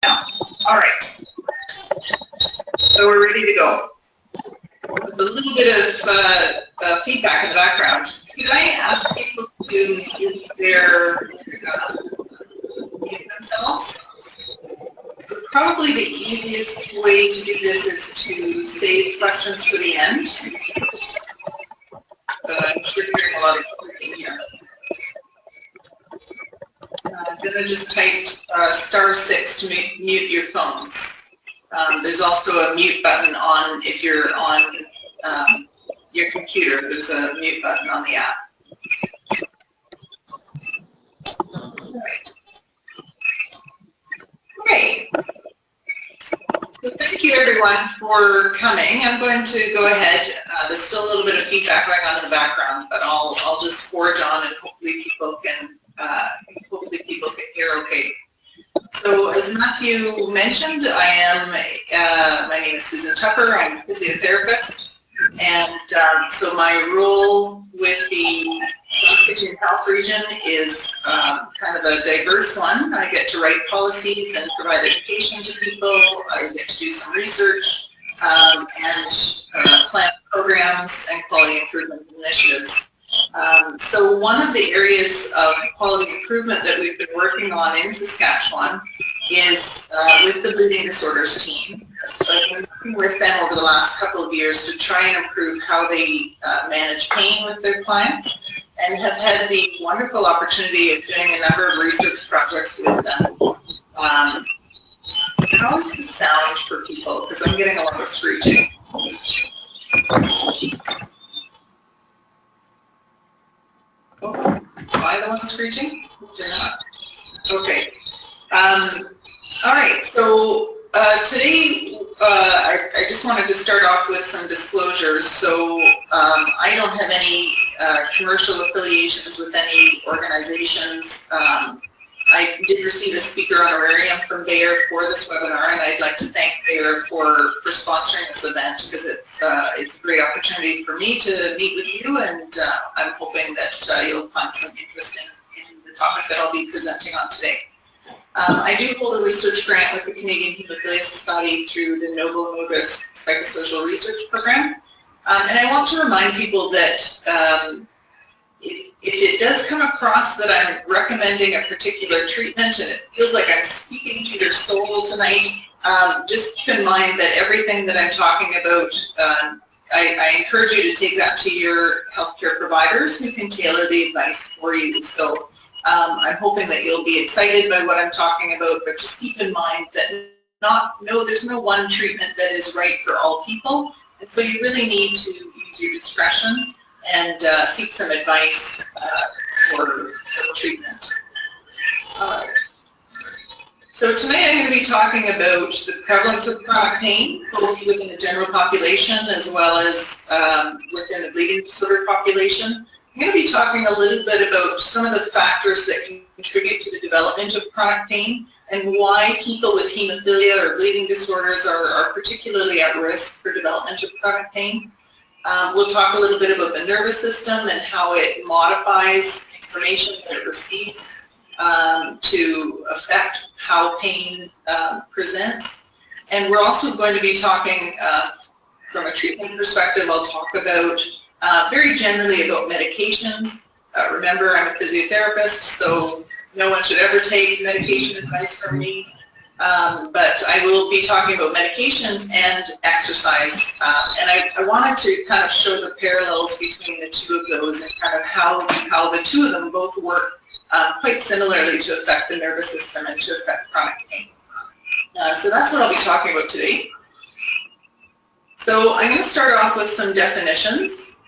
All right, so we're ready to go. With a little bit of feedback in the background, could I ask people to mute themselves? Probably the easiest way to do this is to save questions for the end. But I'm sure you're hearing a lot of clicking here. Then I just typed *6 to mute your phones. There's also a mute button on if you're on your computer. There's a mute button on the app. Right. Okay. So thank you everyone for coming. I'm going to go ahead. There's still a little bit of feedback going on in the background, but I'll just forge on and hopefully people can hear okay. So as Matthew mentioned, my name is Susan Tupper. I'm a physiotherapist, and so my role with the Saskatoon Health Region is kind of a diverse one. I get to write policies and provide education to people. I get to do some research and plan programs and quality improvement initiatives. So one of the areas of quality improvement that we've been working on in Saskatchewan is with the bleeding disorders team. So I've been working with them over the last couple of years to try and improve how they manage pain with their clients, and have had the wonderful opportunity of doing a number of research projects with them. How is the sound for people? Because I'm getting a lot of screeching. Oh, am I the one screeching? You're not. Okay. All right. So today, I just wanted to start off with some disclosures. So I don't have any commercial affiliations with any organizations. I did receive a speaker honorarium from Bayer for this webinar, and I'd like to thank Bayer for sponsoring this event, because it's a great opportunity for me to meet with you, and I'm hoping that you'll find some interest in the topic that I'll be presenting on today. I do hold a research grant with the Canadian Hemophilia Society through the Noble No-Risk Psychosocial Research Program, and I want to remind people that if it does come across that I'm recommending a particular treatment and it feels like I'm speaking to your soul tonight, just keep in mind that everything that I'm talking about, I encourage you to take that to your healthcare providers who can tailor the advice for you. So I'm hoping that you'll be excited by what I'm talking about, but just keep in mind that there's no one treatment that is right for all people, and so you really need to use your discretion and seek some advice for treatment. So tonight I'm going to be talking about the prevalence of chronic pain, both within the general population as well as within the bleeding disorder population. I'm going to be talking a little bit about some of the factors that can contribute to the development of chronic pain and why people with hemophilia or bleeding disorders are particularly at risk for development of chronic pain. We'll talk a little bit about the nervous system and how it modifies information that it receives to affect how pain presents. And we're also going to be talking from a treatment perspective. I'll talk about very generally about medications. Remember, I'm a physiotherapist, so no one should ever take medication advice from me. But I will be talking about medications and exercise, and I wanted to kind of show the parallels between the two of those and kind of how the two of them both work quite similarly to affect the nervous system and to affect chronic pain. So that's what I'll be talking about today. So I'm going to start off with some definitions.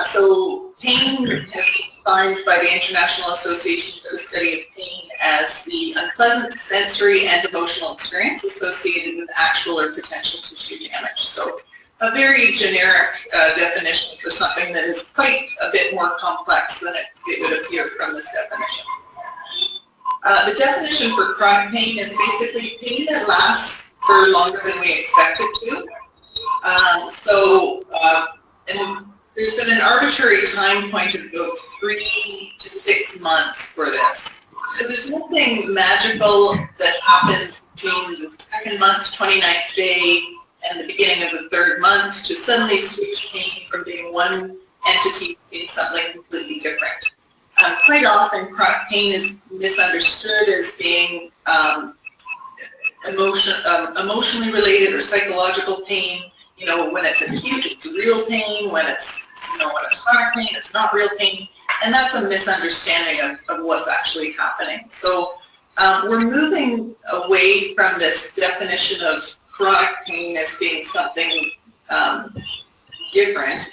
So pain has been defined by the International Association for the Study of Pain as the unpleasant sensory and emotional experience associated with actual or potential tissue damage. So a very generic definition for something that is quite a bit more complex than it would appear from this definition. The definition for chronic pain is basically pain that lasts for longer than we expect it to. And there's been an arbitrary time point of about 3 to 6 months for this. So there's nothing magical that happens between the second month, 29th day, and the beginning of the third month to suddenly switch pain from being one entity to being something completely different. Quite often, chronic pain is misunderstood as being emotionally related or psychological pain. You know, when it's acute, it's real pain. When it's, when it's chronic pain, it's not real pain. And that's a misunderstanding of what's actually happening. So we're moving away from this definition of chronic pain as being something different.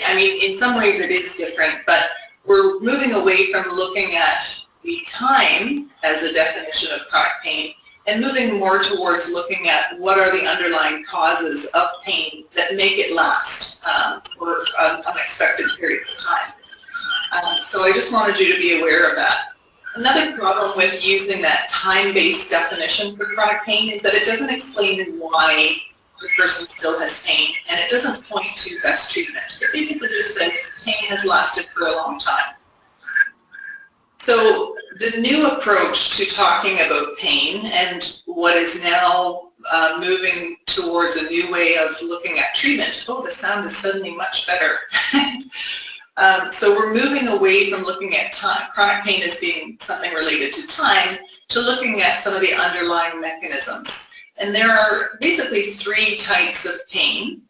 I mean, in some ways it is different, but we're moving away from looking at the time as a definition of chronic pain and moving more towards looking at what are the underlying causes of pain that make it last for an unexpected period of time. So I just wanted you to be aware of that. Another problem with using that time-based definition for chronic pain is that it doesn't explain why the person still has pain, and it doesn't point to best treatment. It basically just says pain has lasted for a long time. So the new approach to talking about pain and what is now moving towards a new way of looking at treatment. Oh, the sound is suddenly much better. So we're moving away from looking at time, chronic pain as being something related to time, to looking at some of the underlying mechanisms. And there are basically three types of pain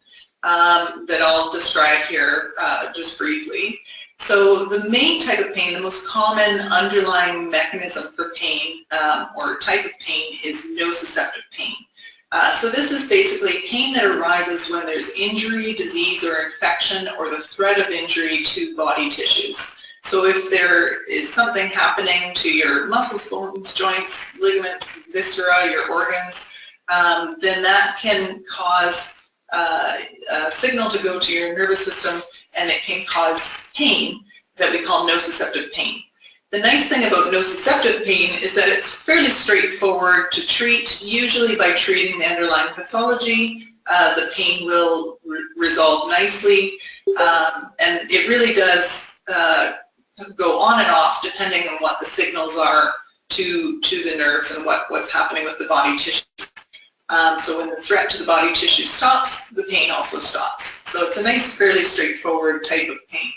that I'll describe here just briefly. So the main type of pain, the most common underlying mechanism for pain or type of pain is nociceptive pain. So this is basically pain that arises when there's injury, disease, or infection, or the threat of injury to body tissues. So if there is something happening to your muscles, bones, joints, ligaments, viscera, your organs, then that can cause a signal to go to your nervous system, and it can cause pain that we call nociceptive pain. The nice thing about nociceptive pain is that it's fairly straightforward to treat. Usually by treating the underlying pathology, the pain will resolve nicely, and it really does go on and off depending on what the signals are to the nerves and what's happening with the body tissues. So when the threat to the body tissue stops, the pain also stops. So it's a nice, fairly straightforward type of pain.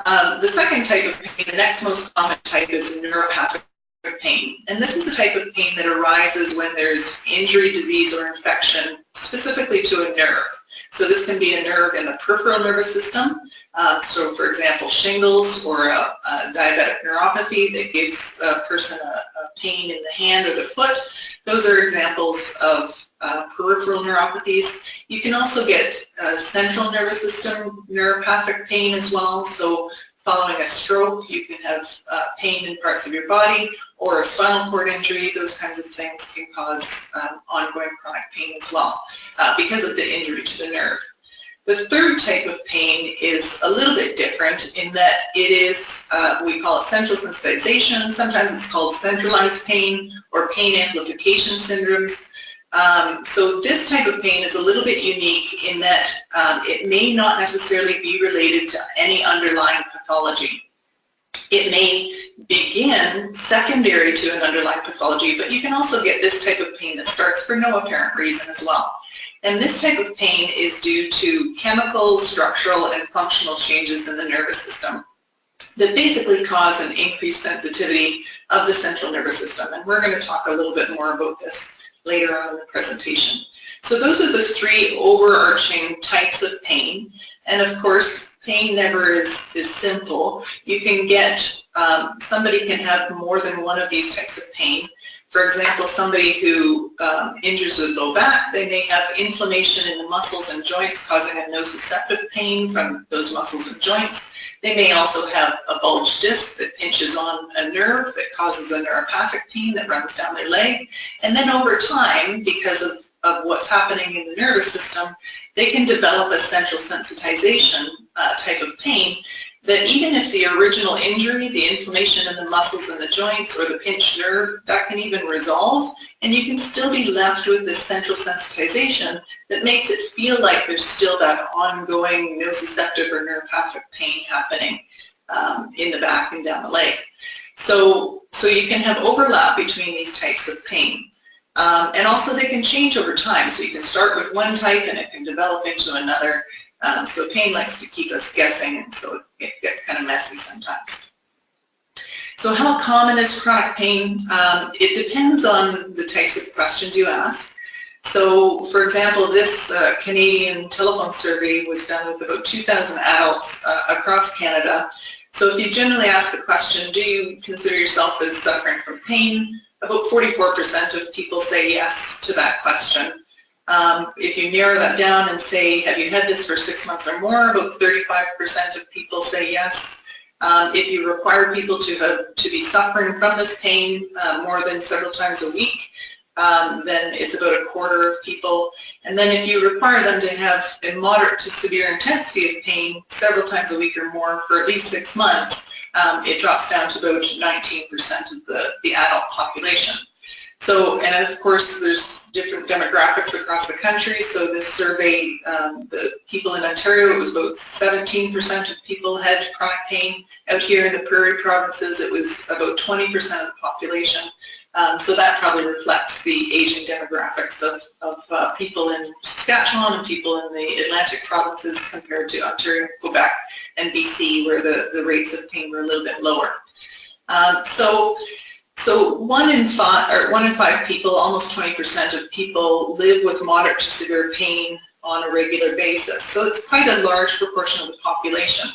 The second type of pain, the next most common type, is neuropathic pain. And this is the type of pain that arises when there's injury, disease, or infection, specifically to a nerve. So this can be a nerve in the peripheral nervous system. So for example, shingles or a diabetic neuropathy that gives a person a pain in the hand or the foot. Those are examples of peripheral neuropathies. You can also get central nervous system neuropathic pain as well. So following a stroke, you can have pain in parts of your body, or a spinal cord injury. Those kinds of things can cause ongoing chronic pain as well because of the injury to the nerve. The third type of pain is a little bit different in that it is, we call it central sensitization. Sometimes it's called centralized pain or pain amplification syndromes. So this type of pain is a little bit unique in that it may not necessarily be related to any underlying pathology. It may begin secondary to an underlying pathology, but you can also get this type of pain that starts for no apparent reason as well. And this type of pain is due to chemical, structural, and functional changes in the nervous system that basically cause an increased sensitivity of the central nervous system. And we're going to talk a little bit more about this later on in the presentation. So those are the three overarching types of pain. And of course, pain never is simple. You can get, somebody can have more than one of these types of pain. For example, somebody who injures the low back, they may have inflammation in the muscles and joints causing a nociceptive pain from those muscles and joints. They may also have a bulged disc that pinches on a nerve that causes a neuropathic pain that runs down their leg. And then over time, because of what's happening in the nervous system, they can develop a central sensitization type of pain that even if the original injury, the inflammation in the muscles and the joints or the pinched nerve, that can even resolve, and you can still be left with this central sensitization that makes it feel like there's still that ongoing nociceptive or neuropathic pain happening in the back and down the leg. So you can have overlap between these types of pain. And also they can change over time. So you can start with one type and it can develop into another. So pain likes to keep us guessing, and so it gets kind of messy sometimes. So how common is chronic pain? It depends on the types of questions you ask. So, for example, this Canadian telephone survey was done with about 2,000 adults across Canada. So if you generally ask the question, do you consider yourself as suffering from pain? About 44% of people say yes to that question. If you narrow that down and say, have you had this for 6 months or more, about 35% of people say yes. If you require people to be suffering from this pain more than several times a week, then it's about a quarter of people. And then if you require them to have a moderate to severe intensity of pain several times a week or more for at least 6 months, it drops down to about 19% of the adult population. So, and of course, there's different demographics across the country. So this survey, the people in Ontario, it was about 17% of people had chronic pain. Out here in the prairie provinces, it was about 20% of the population. So that probably reflects the aging demographics of people in Saskatchewan and people in the Atlantic provinces compared to Ontario, Quebec, and BC, where the rates of pain were a little bit lower. So 1 in 5 people, almost 20% of people, live with moderate to severe pain on a regular basis. So it's quite a large proportion of the population.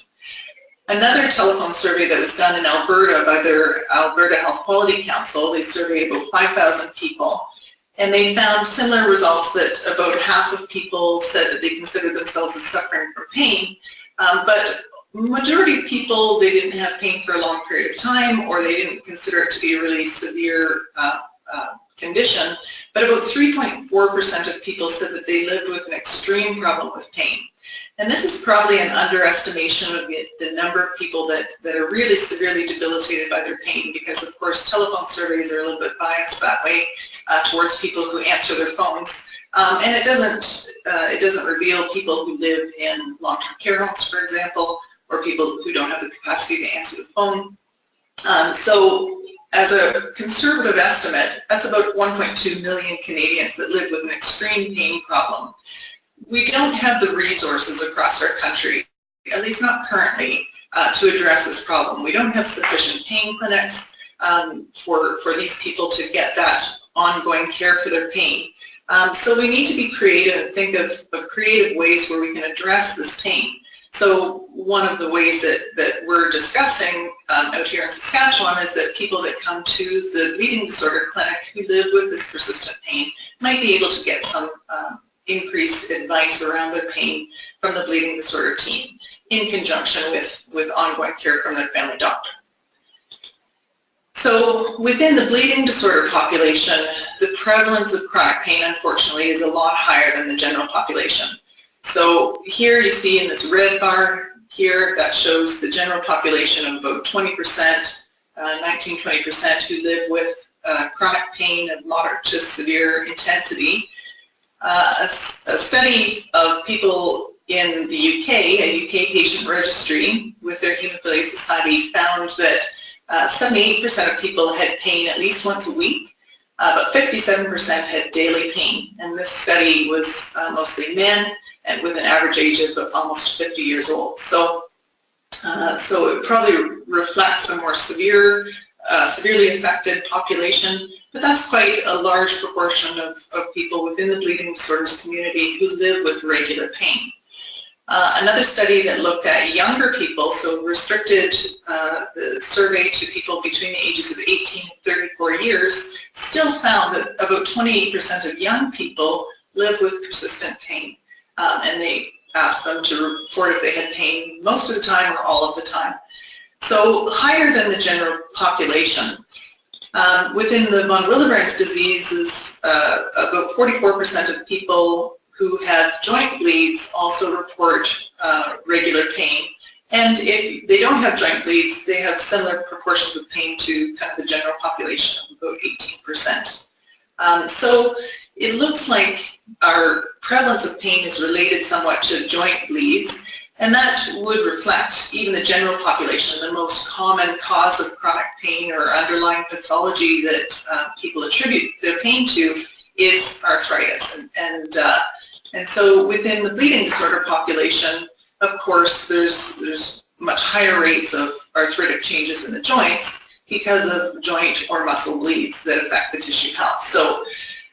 Another telephone survey that was done in Alberta by their Alberta Health Quality Council, they surveyed about 5,000 people, and they found similar results, that about half of people said that they considered themselves as suffering from pain, but majority of people, they didn't have pain for a long period of time, or they didn't consider it to be a really severe condition. But about 3.4% of people said that they lived with an extreme problem with pain. And this is probably an underestimation of the number of people that are really severely debilitated by their pain, because of course telephone surveys are a little bit biased that way towards people who answer their phones. And it doesn't reveal people who live in long-term care homes, for example, or people who don't have the capacity to answer the phone. So as a conservative estimate, that's about 1.2 million Canadians that live with an extreme pain problem. We don't have the resources across our country, at least not currently, to address this problem. We don't have sufficient pain clinics for these people to get that ongoing care for their pain. So we need to be creative and think of creative ways where we can address this pain. So one of the ways that we're discussing out here in Saskatchewan is that people that come to the bleeding disorder clinic who live with this persistent pain might be able to get some increased advice around their pain from the bleeding disorder team in conjunction with ongoing care from their family doctor. So within the bleeding disorder population, the prevalence of chronic pain, unfortunately, is a lot higher than the general population. So here you see in this red bar here, that shows the general population of about 20%, 19-20% who live with chronic pain of moderate to severe intensity. A study of people in the UK, a UK patient registry with their Hemophilia Society, found that 78% of people had pain at least once a week, but 57% had daily pain. And this study was mostly men, and with an average age of almost 50 years old. So it probably reflects a more severely affected population, but that's quite a large proportion of people within the bleeding disorders community who live with regular pain. Another study that looked at younger people, so restricted the survey to people between the ages of 18 and 34 years, still found that about 28% of young people live with persistent pain. And they asked them to report if they had pain most of the time or all of the time. So higher than the general population. Within the von Willebrand's diseases, about 44% of people who have joint bleeds also report regular pain. And if they don't have joint bleeds, they have similar proportions of pain to kind of the general population of about 18%. So it looks like our prevalence of pain is related somewhat to joint bleeds, And that would reflect even the general population. The most common cause of chronic pain or underlying pathology that people attribute their pain to is arthritis. And so within the bleeding disorder population, of course, there's much higher rates of arthritic changes in the joints because of joint or muscle bleeds that affect the tissue health.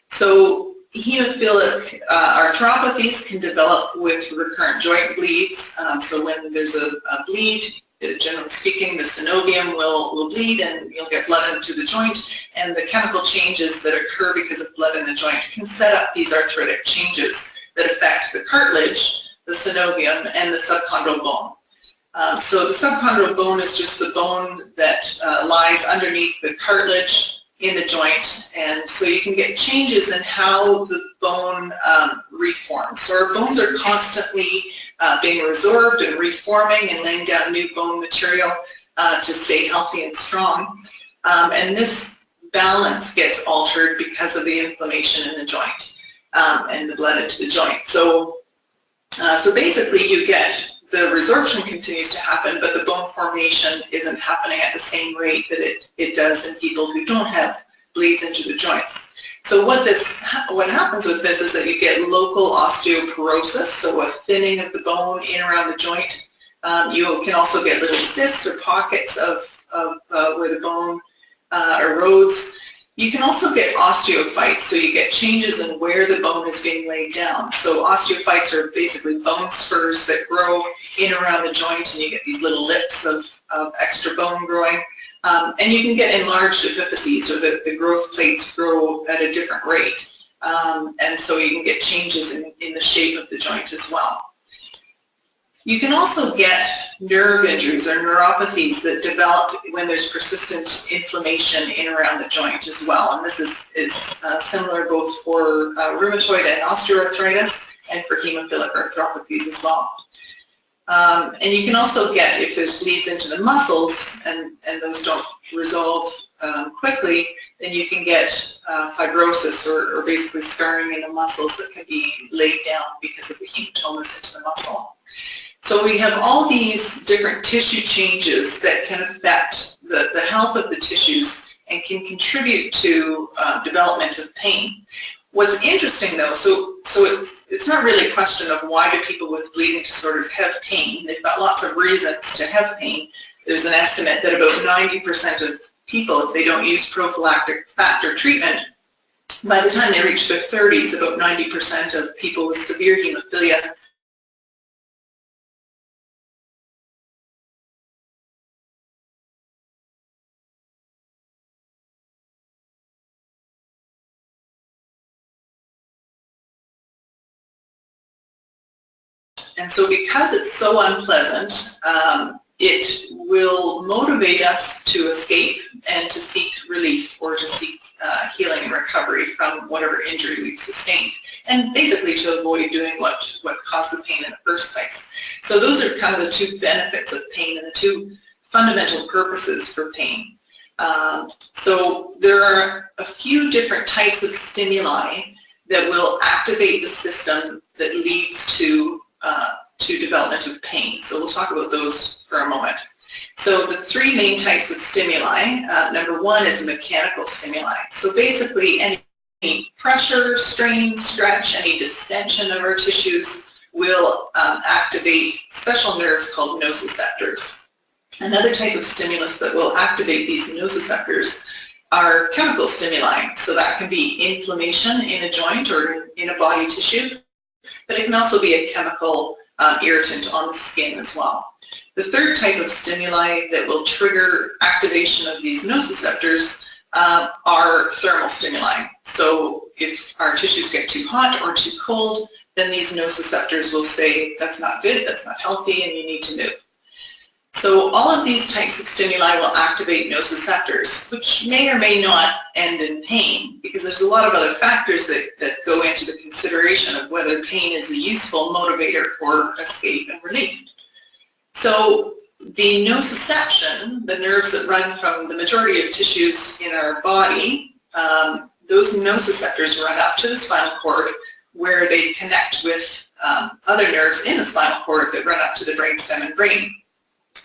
So hemophilic arthropathies can develop with recurrent joint bleeds. So when there's a bleed, generally speaking, the synovium will bleed and you'll get blood into the joint, and the chemical changes that occur because of blood in the joint can set up these arthritic changes that affect the cartilage, the synovium, and the subchondral bone. So the subchondral bone is just the bone that lies underneath the cartilage in the joint, and so you can get changes in how the bone reforms. So our bones are constantly being resorbed and reforming and laying down new bone material to stay healthy and strong. And this balance gets altered because of the inflammation in the joint and the blood into the joint. So basically you get the resorption continues to happen, but the bone formation isn't happening at the same rate that it does in people who don't have bleeds into the joints. So what happens with this is that you get local osteoporosis, so a thinning of the bone in around the joint. You can also get little cysts or pockets of where the bone erodes. You can also get osteophytes, so you get changes in where the bone is being laid down. So osteophytes are basically bone spurs that grow in around the joint, and you get these little lips of extra bone growing. And you can get enlarged epiphyses, or the growth plates grow at a different rate. And so you can get changes in the shape of the joint as well. You can also get nerve injuries or neuropathies that develop when there's persistent inflammation in around the joint as well. And this is similar both for rheumatoid and osteoarthritis and for hemophilic arthropathies as well. And you can also get, if there's bleeds into the muscles and those don't resolve quickly, then you can get fibrosis or basically scarring in the muscles that can be laid down because of the hematomas into the muscle. So we have all these different tissue changes that can affect the health of the tissues and can contribute to development of pain. What's interesting though, so it's not really a question of why do people with bleeding disorders have pain. They've got lots of reasons to have pain. There's an estimate that about 90% of people, if they don't use prophylactic factor treatment, by the time they reach their 30s, about 90% of people with severe hemophilia And so because it's so unpleasant, it will motivate us to escape and to seek relief or to seek healing and recovery from whatever injury we've sustained, and basically to avoid doing what caused the pain in the first place. So those are kind of the two benefits of pain and the two fundamental purposes for pain. So there are a few different types of stimuli that will activate the system that leads to development of pain. So we'll talk about those for a moment. So the three main types of stimuli, number one is mechanical stimuli. So basically any pressure, strain, stretch, any distension of our tissues will activate special nerves called nociceptors. Another type of stimulus that will activate these nociceptors are chemical stimuli. So that can be inflammation in a joint or in a body tissue, but it can also be a chemical irritant on the skin as well. The third type of stimuli that will trigger activation of these nociceptors are thermal stimuli. So if our tissues get too hot or too cold, then these nociceptors will say, that's not good, that's not healthy, and you need to move. So all of these types of stimuli will activate nociceptors, which may or may not end in pain, because there's a lot of other factors that go into the consideration of whether pain is a useful motivator for escape and relief. So the nociception, the nerves that run from the majority of tissues in our body, those nociceptors run up to the spinal cord where they connect with other nerves in the spinal cord that run up to the brainstem and brain.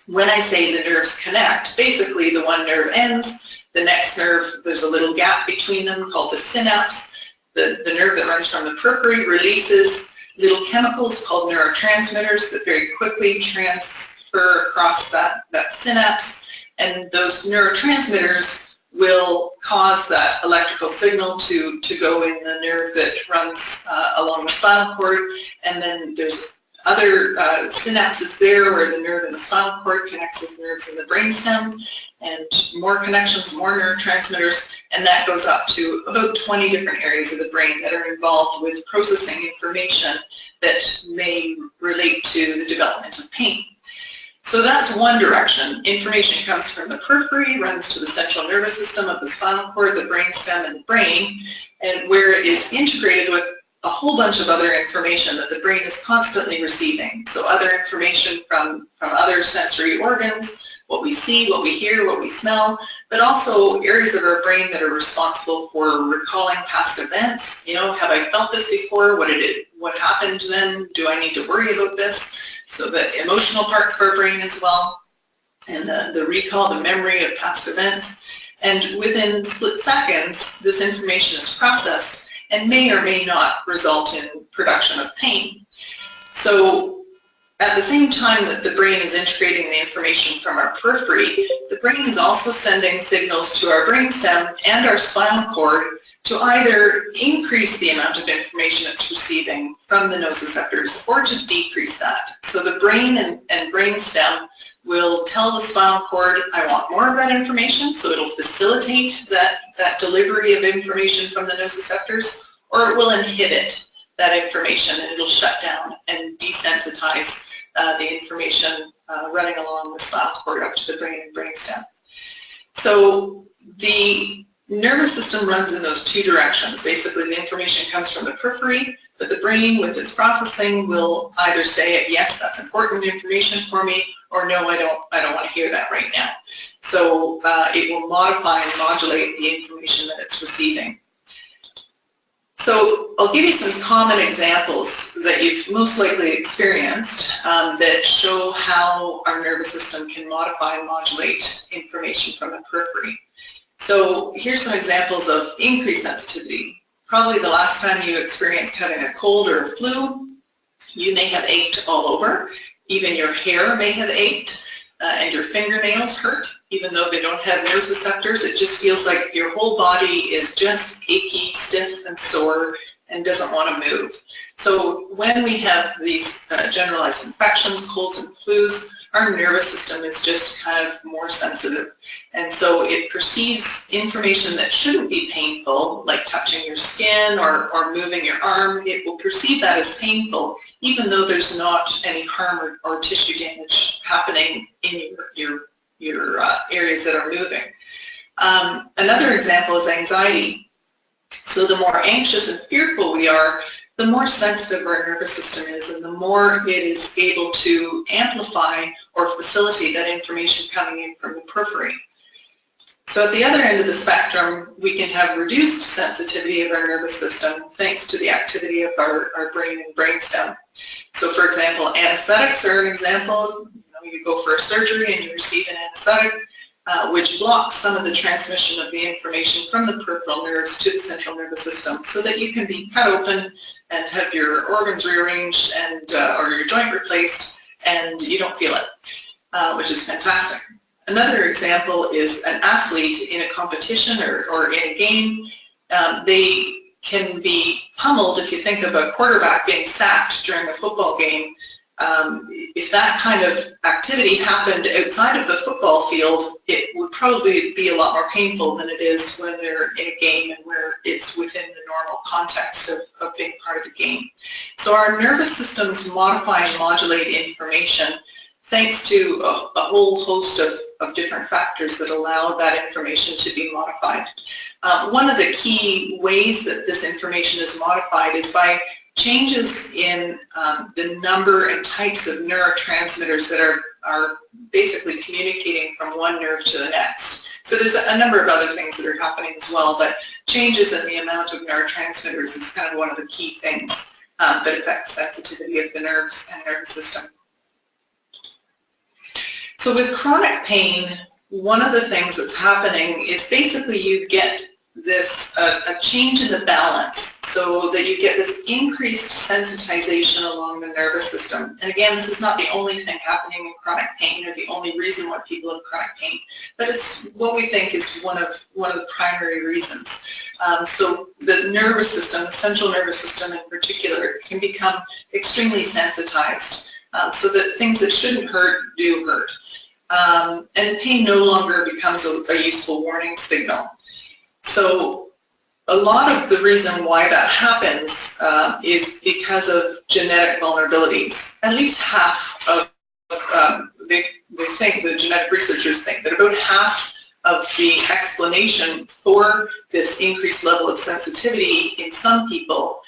When I say the nerves connect, basically the one nerve ends, the next nerve, there's a little gap between them called the synapse. The nerve that runs from the periphery releases little chemicals called neurotransmitters that very quickly transfer across that synapse, and those neurotransmitters will cause that electrical signal to go in the nerve that runs along the spinal cord, and then there's other synapses there where the nerve in the spinal cord connects with nerves in the brainstem, and more connections, more neurotransmitters, and that goes up to about 20 different areas of the brain that are involved with processing information that may relate to the development of pain. So that's one direction. Information comes from the periphery, runs to the central nervous system of the spinal cord, the brainstem, and the brain, and where it is integrated with a whole bunch of other information that the brain is constantly receiving. So other information from other sensory organs, what we see, what we hear, what we smell, but also areas of our brain that are responsible for recalling past events. You know, have I felt this before? What happened then? Do I need to worry about this? So the emotional parts of our brain as well, and the recall, the memory of past events. And within split seconds, this information is processed and may or may not result in production of pain. So at the same time that the brain is integrating the information from our periphery, the brain is also sending signals to our brainstem and our spinal cord to either increase the amount of information it's receiving from the nociceptors or to decrease that. So the brain and brainstem will tell the spinal cord, I want more of that information, so it'll facilitate that delivery of information from the nociceptors, or it will inhibit that information and it'll shut down and desensitize the information running along the spinal cord up to the brain and brainstem. So the nervous system runs in those two directions. Basically, the information comes from the periphery, but the brain, with its processing, will either say, yes, that's important information for me, or no, I don't want to hear that right now. So it will modify and modulate the information that it's receiving. So I'll give you some common examples that you've most likely experienced that show how our nervous system can modify and modulate information from the periphery. So here's some examples of increased sensitivity. Probably the last time you experienced having a cold or a flu, you may have ached all over. Even your hair may have ached, and your fingernails hurt. Even though they don't have nociceptors, it just feels like your whole body is just achy, stiff, and sore, and doesn't want to move. So when we have these generalized infections, colds and flus, our nervous system is just kind of more sensitive. And so it perceives information that shouldn't be painful, like touching your skin or moving your arm. It will perceive that as painful, even though there's not any harm or tissue damage happening in your areas that are moving. Another example is anxiety. So the more anxious and fearful we are, the more sensitive our nervous system is, and the more it is able to amplify or facilitate that information coming in from the periphery. So at the other end of the spectrum, we can have reduced sensitivity of our nervous system thanks to the activity of our brain and brainstem. So for example, anesthetics are an example. You go for a surgery and you receive an anesthetic, which blocks some of the transmission of the information from the peripheral nerves to the central nervous system, so that you can be cut open and have your organs rearranged and or your joint replaced, and you don't feel it, which is fantastic. Another example is an athlete in a competition or in a game. They can be pummeled. If you think of a quarterback being sacked during a football game, if that kind of activity happened outside of the football field, it would probably be a lot more painful than it is when they're in a game and where it's within the normal context of being part of the game. So our nervous systems modify and modulate information thanks to a whole host of different factors that allow that information to be modified. One of the key ways that this information is modified is by changes in the number and types of neurotransmitters that are basically communicating from one nerve to the next. So there's a number of other things that are happening as well, but changes in the amount of neurotransmitters is kind of one of the key things that affect sensitivity of the nerves and nervous system. So with chronic pain, one of the things that's happening is basically you get this a change in the balance, so that you get this increased sensitization along the nervous system. And again, this is not the only thing happening in chronic pain, or the only reason why people have chronic pain, but it's what we think is one of the primary reasons. So the nervous system, the central nervous system in particular, can become extremely sensitized, so that things that shouldn't hurt do hurt. And pain no longer becomes a useful warning signal. So a lot of the reason why that happens is because of genetic vulnerabilities. At least half of, they think, the genetic researchers think, that about half of the explanation for this increased level of sensitivity in some people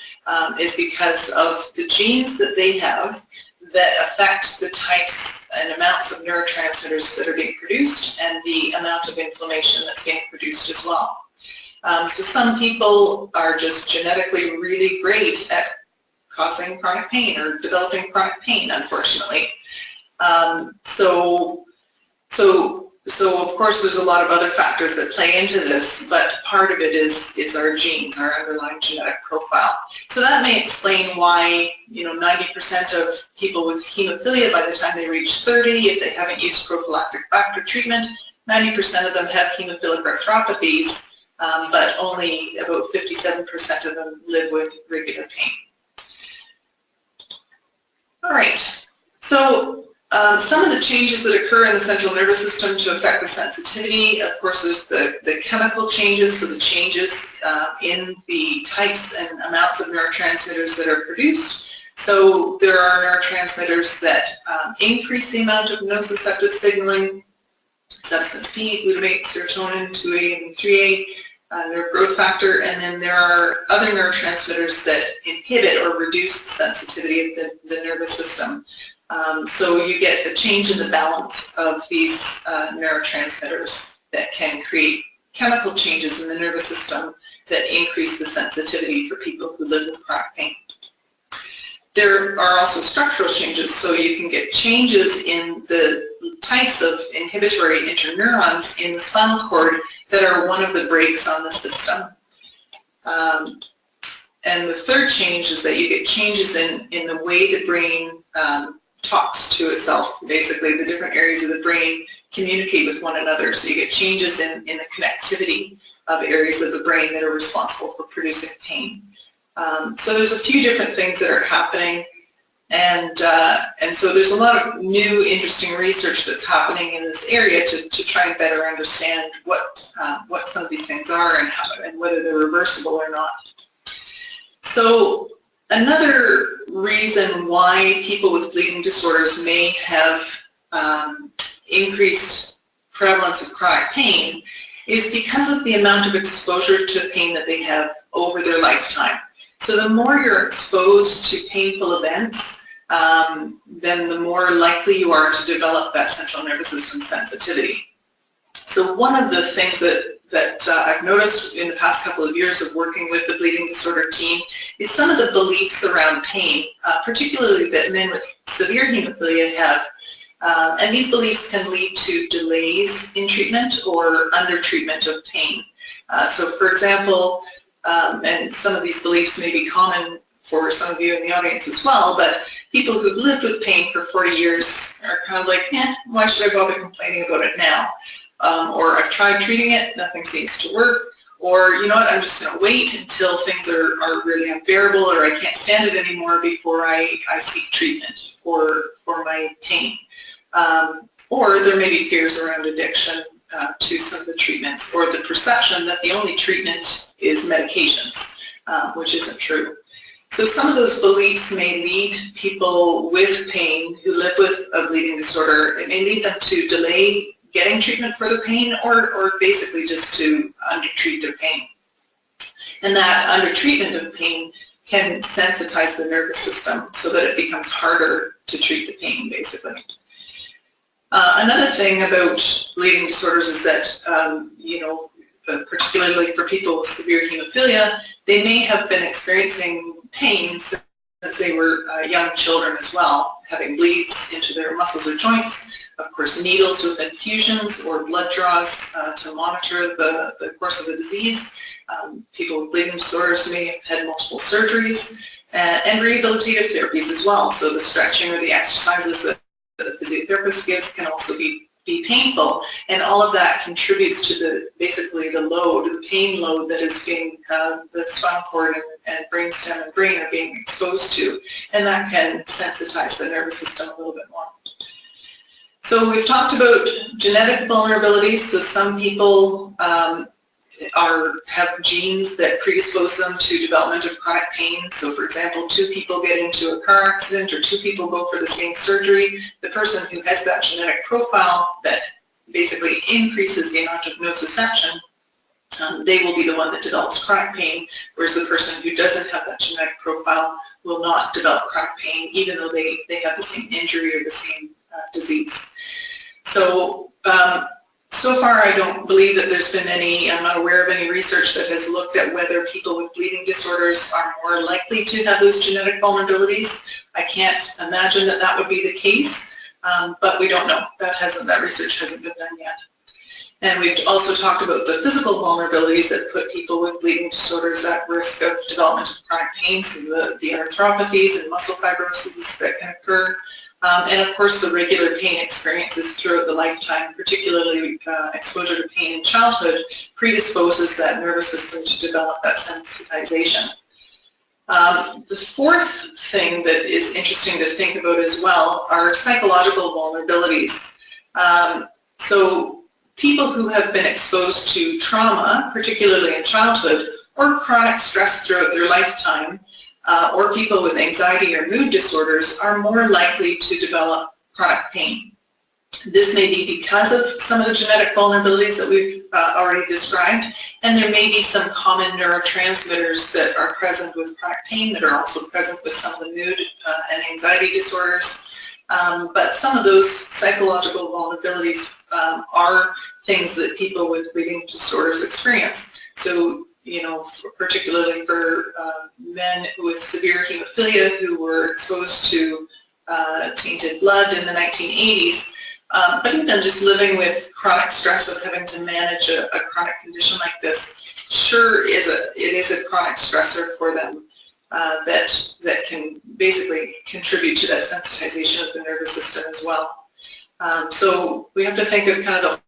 is because of the genes that they have that affect the types and amounts of neurotransmitters that are being produced, and the amount of inflammation that's being produced as well. So some people are just genetically really great at causing chronic pain or developing chronic pain, unfortunately. So of course there's a lot of other factors that play into this, but part of it is our genes, our underlying genetic profile. So that may explain why 90% of people with hemophilia, by the time they reach 30, if they haven't used prophylactic factor treatment, 90% of them have hemophilic arthropathies. But only about 57% of them live with regular pain. All right, so some of the changes that occur in the central nervous system to affect the sensitivity, of course, there's the chemical changes, so the changes in the types and amounts of neurotransmitters that are produced. So there are neurotransmitters that increase the amount of nociceptive signaling, substance P, glutamate, serotonin, 2A and 3A, nerve growth factor, and then there are other neurotransmitters that inhibit or reduce the sensitivity of the nervous system. So you get a change in the balance of these neurotransmitters that can create chemical changes in the nervous system that increase the sensitivity for people who live with chronic pain. There are also structural changes, so you can get changes in the types of inhibitory interneurons in the spinal cord that are one of the brakes on the system. And the third change is that you get changes in the way the brain talks to itself. Basically, the different areas of the brain communicate with one another, so you get changes in the connectivity of areas of the brain that are responsible for producing pain. So there's a few different things that are happening, and so there's a lot of new, interesting research that's happening in this area to try and better understand what some of these things are and whether they're reversible or not. So another reason why people with bleeding disorders may have increased prevalence of chronic pain is because of the amount of exposure to pain that they have over their lifetime. So the more you're exposed to painful events, then the more likely you are to develop that central nervous system sensitivity. So one of the things that I've noticed in the past couple of years of working with the bleeding disorder team is some of the beliefs around pain, particularly that men with severe hemophilia have. And these beliefs can lead to delays in treatment or under-treatment of pain. So for example, and some of these beliefs may be common for some of you in the audience as well, but people who've lived with pain for 40 years are kind of like, why should I bother complaining about it now? Or I've tried treating it, nothing seems to work, or you know what, I'm just going to wait until things are really unbearable or I can't stand it anymore before I seek treatment for my pain. Or there may be fears around addiction to some of the treatments, or the perception that the only treatment is medications, which isn't true. So some of those beliefs may lead people with pain who live with a bleeding disorder, it may lead them to delay getting treatment for their pain, or basically just to undertreat their pain. And that undertreatment of pain can sensitize the nervous system so that it becomes harder to treat the pain, basically. Another thing about bleeding disorders is that, particularly for people with severe hemophilia, they may have been experiencing pain since since they were young children as well, having bleeds into their muscles or joints, of course needles with infusions or blood draws to monitor the course of the disease. People with bleeding disorders may have had multiple surgeries, and rehabilitative therapies as well. So the stretching or the exercises that the physiotherapist gives can also be painful, and all of that contributes to basically the load, the pain load that is being, the spinal cord and brainstem and brain are being exposed to, and that can sensitize the nervous system a little bit more. So we've talked about genetic vulnerabilities. So some people have genes that predispose them to development of chronic pain. So for example, 2 people get into a car accident or 2 people go for the same surgery. The person who has that genetic profile that basically increases the amount of nociception, they will be the one that develops chronic pain, whereas the person who doesn't have that genetic profile will not develop chronic pain, even though they have the same injury or the same disease. So, so far I don't believe that there's been any, I'm not aware of any research that has looked at whether people with bleeding disorders are more likely to have those genetic vulnerabilities. I can't imagine that that would be the case, but we don't know. That research hasn't been done yet. And we've also talked about the physical vulnerabilities that put people with bleeding disorders at risk of development of chronic pain, so the arthropathies and muscle fibrosis that can occur. And of course the regular pain experiences throughout the lifetime, particularly exposure to pain in childhood, predisposes that nervous system to develop that sensitization. The fourth thing that is interesting to think about as well are psychological vulnerabilities. So people who have been exposed to trauma, particularly in childhood, or chronic stress throughout their lifetime, or people with anxiety or mood disorders are more likely to develop chronic pain. This may be because of some of the genetic vulnerabilities that we've already described, and there may be some common neurotransmitters that are present with chronic pain that are also present with some of the mood and anxiety disorders. But some of those psychological vulnerabilities are things that people with bleeding disorders experience. So, you know, particularly for men with severe hemophilia who were exposed to tainted blood in the 1980s, but even just living with chronic stress of having to manage a chronic condition like this, sure it is a chronic stressor for them that can basically contribute to that sensitization of the nervous system as well. So we have to think of kind of the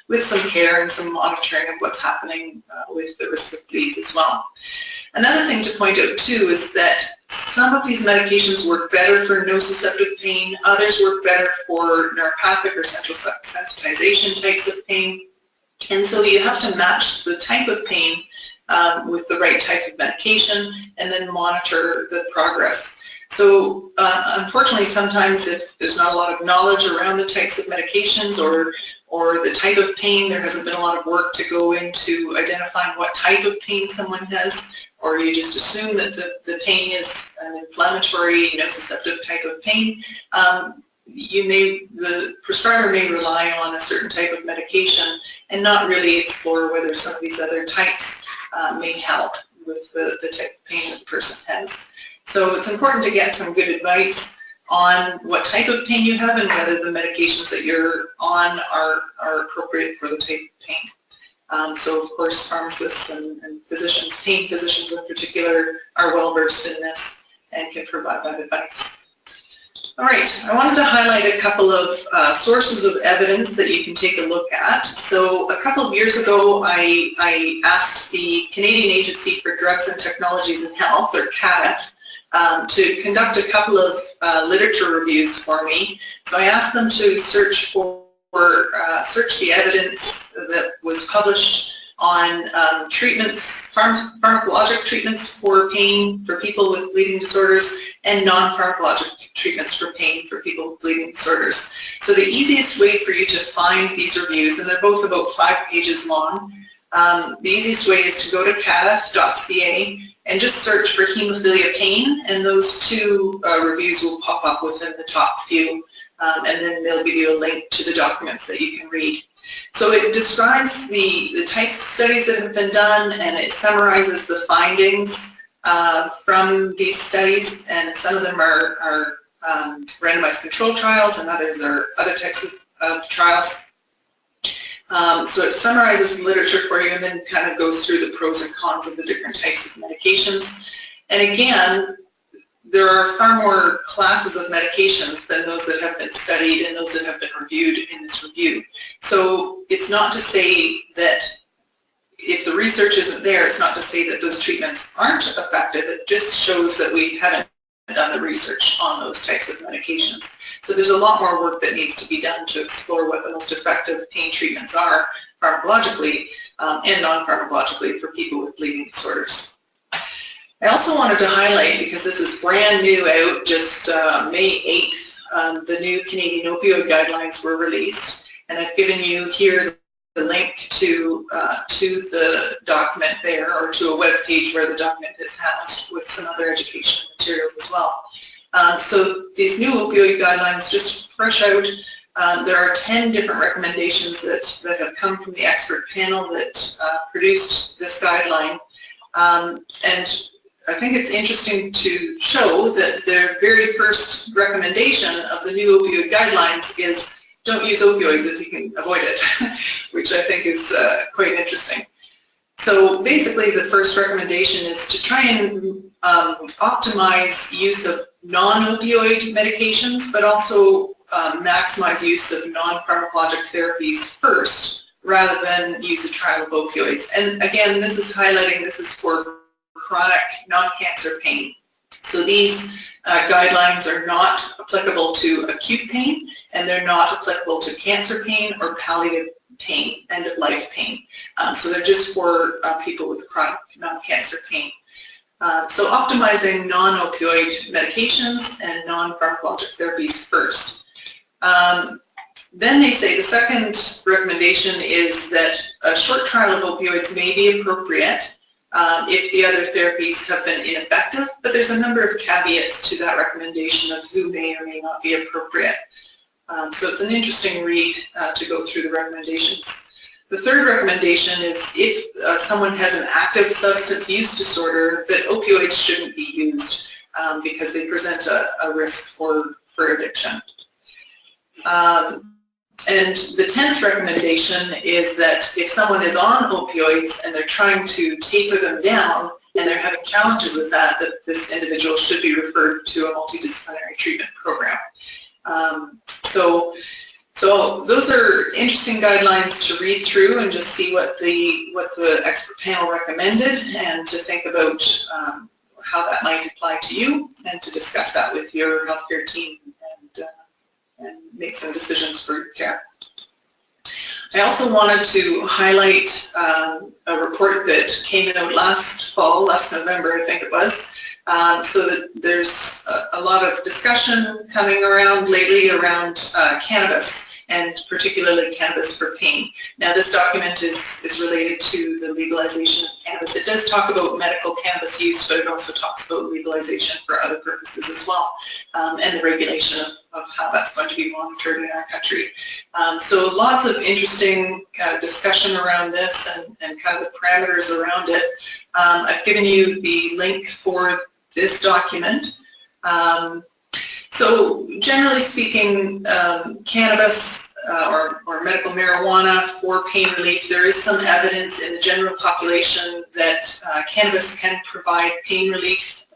with some care and some monitoring of what's happening with the risk of bleeds as well. Another thing to point out too is that some of these medications work better for nociceptive pain, others work better for neuropathic or central sensitization types of pain, and so you have to match the type of pain with the right type of medication and then monitor the progress. So unfortunately, sometimes if there's not a lot of knowledge around the types of medications or the type of pain, there hasn't been a lot of work to go into identifying what type of pain someone has, or you just assume that the pain is an inflammatory, nociceptive type of pain, the prescriber may rely on a certain type of medication and not really explore whether some of these other types may help with the type of pain that the person has. So it's important to get some good advice on what type of pain you have and whether the medications that you're on are appropriate for the type of pain. So of course pharmacists and physicians, pain physicians in particular, are well versed in this and can provide that advice. All right, I wanted to highlight a couple of sources of evidence that you can take a look at. So a couple of years ago, I asked the Canadian Agency for Drugs and Technologies in Health, or CADTH, to conduct a couple of literature reviews for me. So I asked them to search the evidence that was published on treatments, pharmacologic treatments for pain for people with bleeding disorders and non-pharmacologic treatments for pain for people with bleeding disorders. So the easiest way for you to find these reviews, and they're both about 5 pages long, the easiest way is to go to cadth.ca and just search for hemophilia pain, and those two reviews will pop up within the top few, and then they'll give you a link to the documents that you can read. So it describes the types of studies that have been done, and it summarizes the findings from these studies, and some of them are randomized control trials, and others are other types of trials. So it summarizes the literature for you and then kind of goes through the pros and cons of the different types of medications. And again, there are far more classes of medications than those that have been studied and those that have been reviewed in this review. So it's not to say that if the research isn't there, it's not to say that those treatments aren't effective. It just shows that we haven't done the research on those types of medications. So there's a lot more work that needs to be done to explore what the most effective pain treatments are pharmacologically and non-pharmacologically for people with bleeding disorders. I also wanted to highlight, because this is brand new out, just May 8th, the new Canadian opioid guidelines were released, and I've given you here the link to the document there, or to a web page where the document is housed, with some other educational materials as well. So these new opioid guidelines, just fresh out, there are 10 different recommendations that have come from the expert panel that produced this guideline. And I think it's interesting to show that their very first recommendation of the new opioid guidelines is don't use opioids if you can avoid it, which I think is quite interesting. So basically the first recommendation is to try and optimize use of non-opioid medications, but also maximize use of non-pharmacologic therapies first, rather than use a trial of opioids. And again, this is highlighting, this is for chronic non-cancer pain. So these guidelines are not applicable to acute pain, and they're not applicable to cancer pain or palliative pain, end-of-life pain. So they're just for people with chronic non-cancer pain. So optimizing non-opioid medications and non-pharmacologic therapies first. Then they say the second recommendation is that a short trial of opioids may be appropriate if the other therapies have been ineffective, but there's a number of caveats to that recommendation of who may or may not be appropriate. So it's an interesting read to go through the recommendations. The third recommendation is if someone has an active substance use disorder, that opioids shouldn't be used because they present a risk for addiction. And the 10th recommendation is that if someone is on opioids and they're trying to taper them down and they're having challenges with that, that this individual should be referred to a multidisciplinary treatment program. So those are interesting guidelines to read through and just see what the expert panel recommended, and to think about how that might apply to you, and to discuss that with your healthcare team and make some decisions for your care. I also wanted to highlight a report that came out last November, I think it was. So that there's a lot of discussion coming around lately around cannabis, and particularly cannabis for pain. Now this document is related to the legalization of cannabis. It does talk about medical cannabis use, but it also talks about legalization for other purposes as well, and the regulation of how that's going to be monitored in our country. So lots of interesting discussion around this and kind of the parameters around it. I've given you the link for this document. So generally speaking, cannabis or medical marijuana for pain relief, there is some evidence in the general population that cannabis can provide pain relief,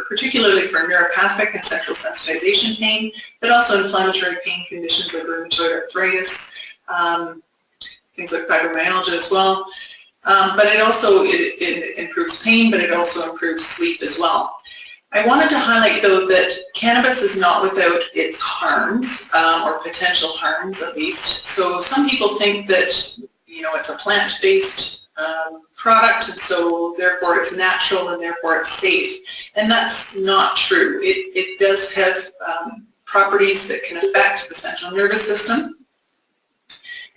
particularly for neuropathic and central sensitization pain, but also inflammatory pain conditions like rheumatoid arthritis, things like fibromyalgia as well. But it also it improves pain, but it also improves sleep as well. I wanted to highlight, though, that cannabis is not without its harms, or potential harms at least. So some people think that, you know, it's a plant-based product, and so therefore it's natural and therefore it's safe. And that's not true. It does have properties that can affect the central nervous system.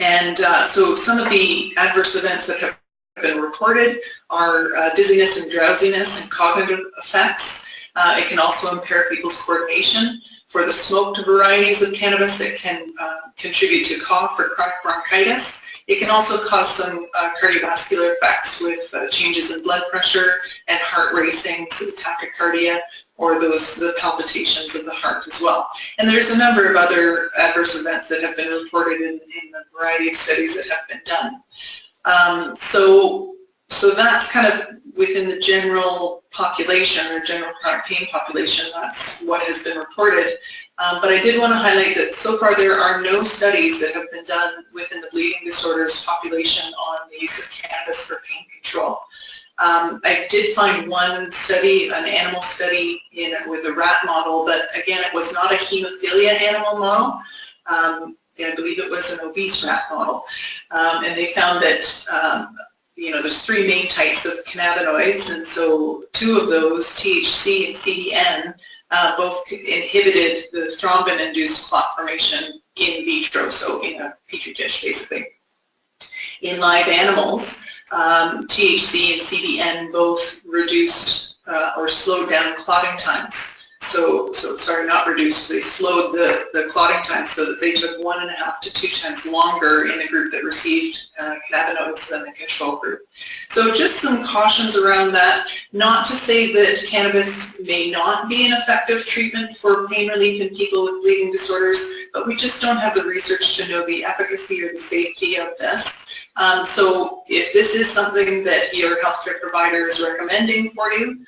And so some of the adverse events that have been reported are dizziness and drowsiness and cognitive effects. It can also impair people's coordination. For the smoked varieties of cannabis, it can contribute to cough or chronic bronchitis. It can also cause some cardiovascular effects with changes in blood pressure and heart racing, so tachycardia, or the palpitations of the heart as well. And there's a number of other adverse events that have been reported in the variety of studies that have been done. So that's kind of within the general population or general chronic pain population. That's what has been reported. But I did want to highlight that so far there are no studies that have been done within the bleeding disorders population on the use of cannabis for pain control. I did find one study, an animal study with a rat model, but again, it was not a hemophilia animal model. I believe it was an obese rat model. And they found that there's three main types of cannabinoids, and so two of those, THC and CBN, both inhibited the thrombin-induced clot formation in vitro, so in a petri dish, basically. In live animals, THC and CBN both reduced or slowed down clotting times. Sorry, not reduced, they slowed the clotting time so that they took 1.5 to 2 times longer in the group that received cannabinoids than the control group. So just some cautions around that. Not to say that cannabis may not be an effective treatment for pain relief in people with bleeding disorders, but we just don't have the research to know the efficacy or the safety of this. So if this is something that your healthcare provider is recommending for you,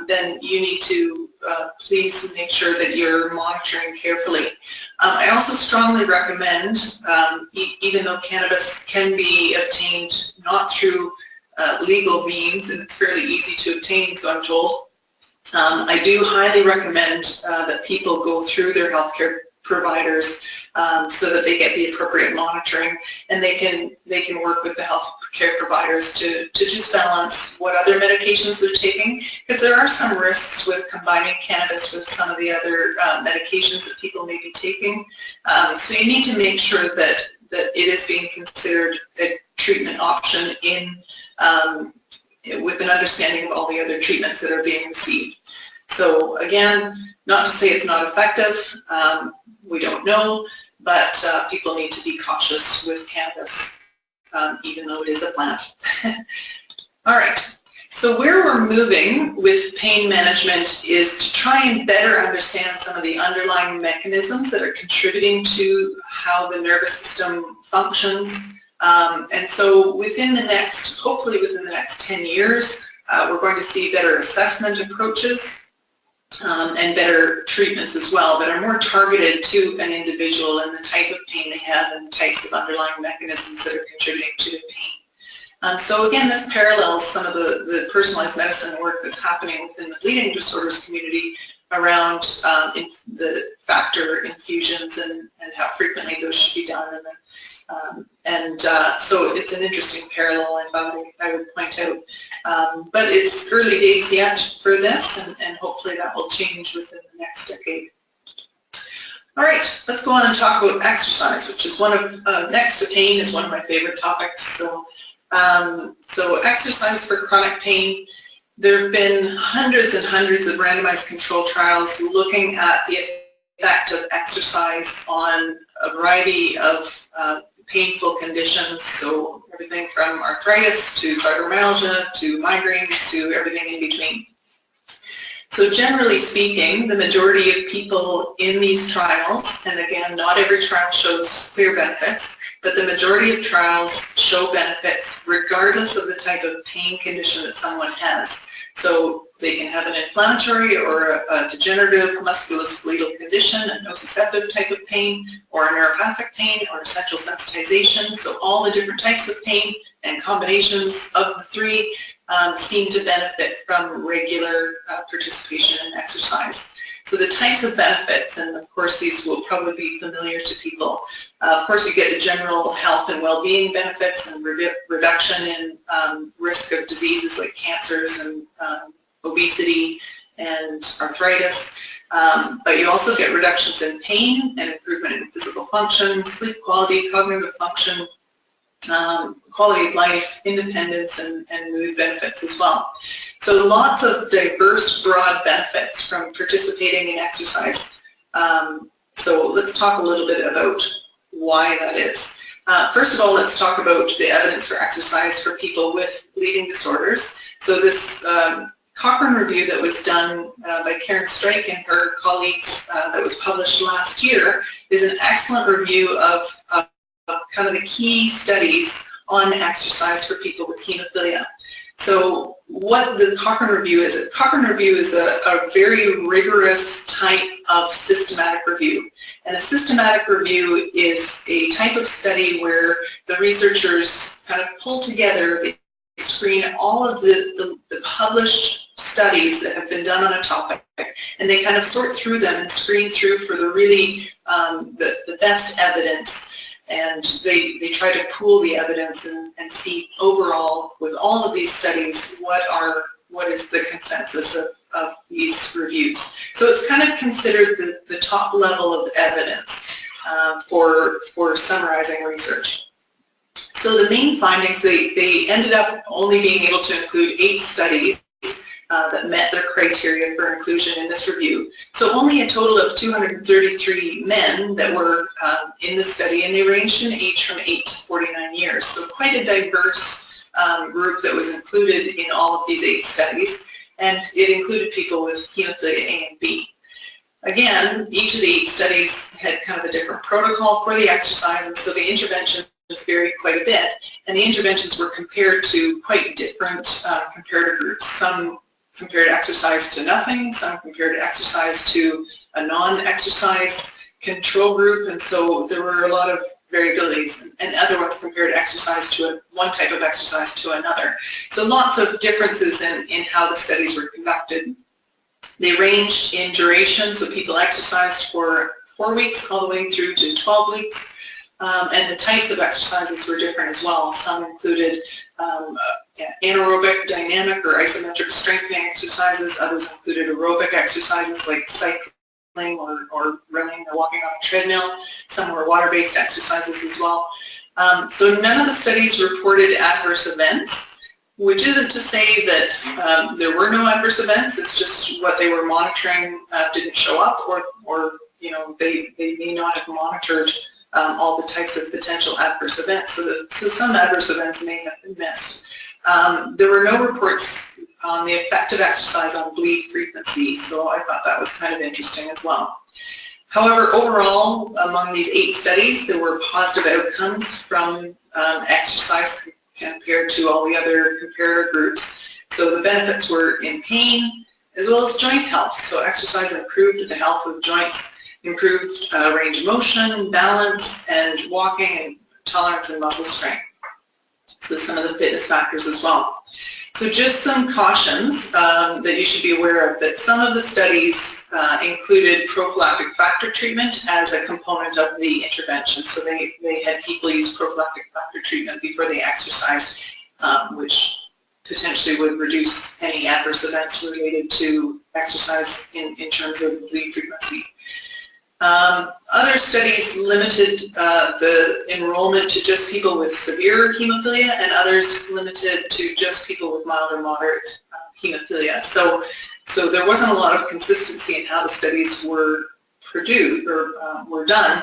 then you need to please make sure that you're monitoring carefully. I also strongly recommend, even though cannabis can be obtained not through legal means, and it's fairly easy to obtain, so I'm told, I do highly recommend that people go through their healthcare providers so that they get the appropriate monitoring, and they can work with the healthcare providers to just balance what other medications they're taking, because there are some risks with combining cannabis with some of the other medications that people may be taking. So you need to make sure that it is being considered a treatment option with an understanding of all the other treatments that are being received. So again, not to say it's not effective, we don't know, but people need to be cautious with cannabis, even though it is a plant. All right, so where we're moving with pain management is to try and better understand some of the underlying mechanisms that are contributing to how the nervous system functions. And so hopefully within the next 10 years, we're going to see better assessment approaches and better treatments as well that are more targeted to an individual and the type of pain they have and the types of underlying mechanisms that are contributing to the pain. So again, this parallels some of the personalized medicine work that's happening within the bleeding disorders community around the factor infusions and how frequently those should be done. So it's an interesting parallel I thought I would point out. But it's early days yet for this, and hopefully that will change within the next decade. All right, let's go on and talk about exercise, which is one of, next to pain, is one of my favorite topics. So exercise for chronic pain. There have been hundreds and hundreds of randomized control trials looking at the effect of exercise on a variety of painful conditions, so everything from arthritis to fibromyalgia to migraines to everything in between. So generally speaking, the majority of people in these trials, and again, not every trial shows clear benefits, but the majority of trials show benefits regardless of the type of pain condition that someone has. So they can have an inflammatory or a degenerative musculoskeletal condition, a nociceptive type of pain, or a neuropathic pain, or central sensitization. So all the different types of pain and combinations of the three seem to benefit from regular participation in exercise. So the types of benefits, and of course these will probably be familiar to people. Of course you get the general health and well-being benefits and reduction in risk of diseases like cancers and obesity and arthritis. But you also get reductions in pain and improvement in physical function, sleep quality, cognitive function, quality of life, independence, and mood benefits as well. So lots of diverse, broad benefits from participating in exercise. So let's talk a little bit about why that is. First of all, let's talk about the evidence for exercise for people with bleeding disorders. So this Cochrane review that was done by Karen Strike and her colleagues that was published last year is an excellent review of kind of the key studies on exercise for people with hemophilia. So what the Cochrane review is, a very rigorous type of systematic review. And a systematic review is a type of study where the researchers kind of pull together, they screen all of the published studies that have been done on a topic, and they kind of sort through them and screen through for the really the best evidence. And they try to pool the evidence and see overall with all of these studies what is the consensus of these reviews. So it's kind of considered the top level of evidence for summarizing research. So the main findings, they ended up only being able to include 8 studies that met their criteria for inclusion in this review. So only a total of 233 men that were in the study, and they ranged in age from 8 to 49 years. So quite a diverse group that was included in all of these 8 studies, and it included people with hemophilia A and B. Again, each of the 8 studies had kind of a different protocol for the exercise, and so the interventions varied quite a bit. And the interventions were compared to quite different comparator groups. Some compared exercise to nothing, some compared exercise to a non-exercise control group, and so there were a lot of variabilities, and other ones compared exercise to one type of exercise to another. So lots of differences in how the studies were conducted. They ranged in duration, so people exercised for 4 weeks all the way through to 12 weeks. And the types of exercises were different as well. Some included anaerobic, dynamic, or isometric strengthening exercises. Others included aerobic exercises like cycling or running or walking on a treadmill. Some were water-based exercises as well. So none of the studies reported adverse events, which isn't to say that there were no adverse events. It's just what they were monitoring didn't show up, or you know, they may not have monitored all the types of potential adverse events. So some adverse events may have been missed. There were no reports on the effect of exercise on bleed frequency, so I thought that was kind of interesting as well. However, overall, among these 8 studies, there were positive outcomes from exercise compared to all the other comparator groups. So the benefits were in pain as well as joint health. So exercise improved the health of joints, improved range of motion, balance, and walking, and tolerance and muscle strength. So some of the fitness factors as well. So just some cautions that you should be aware of, that some of the studies included prophylactic factor treatment as a component of the intervention. So they had people use prophylactic factor treatment before they exercised, which potentially would reduce any adverse events related to exercise in terms of bleed frequency. Other studies limited the enrollment to just people with severe hemophilia, and others limited to just people with mild or moderate hemophilia. So there wasn't a lot of consistency in how the studies were produced or were done.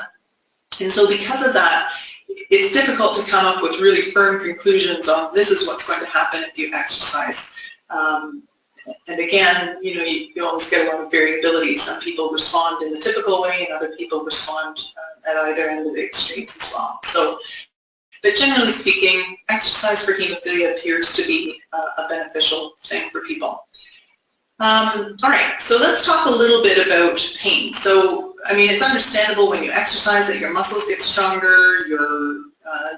And so because of that, it's difficult to come up with really firm conclusions on this is what's going to happen if you exercise. And again, you know, you always get a lot of variability. Some people respond in the typical way, and other people respond at either end of the extremes as well. So, but generally speaking, exercise for hemophilia appears to be a beneficial thing for people. All right, so let's talk a little bit about pain. So, I mean, it's understandable when you exercise that your muscles get stronger, your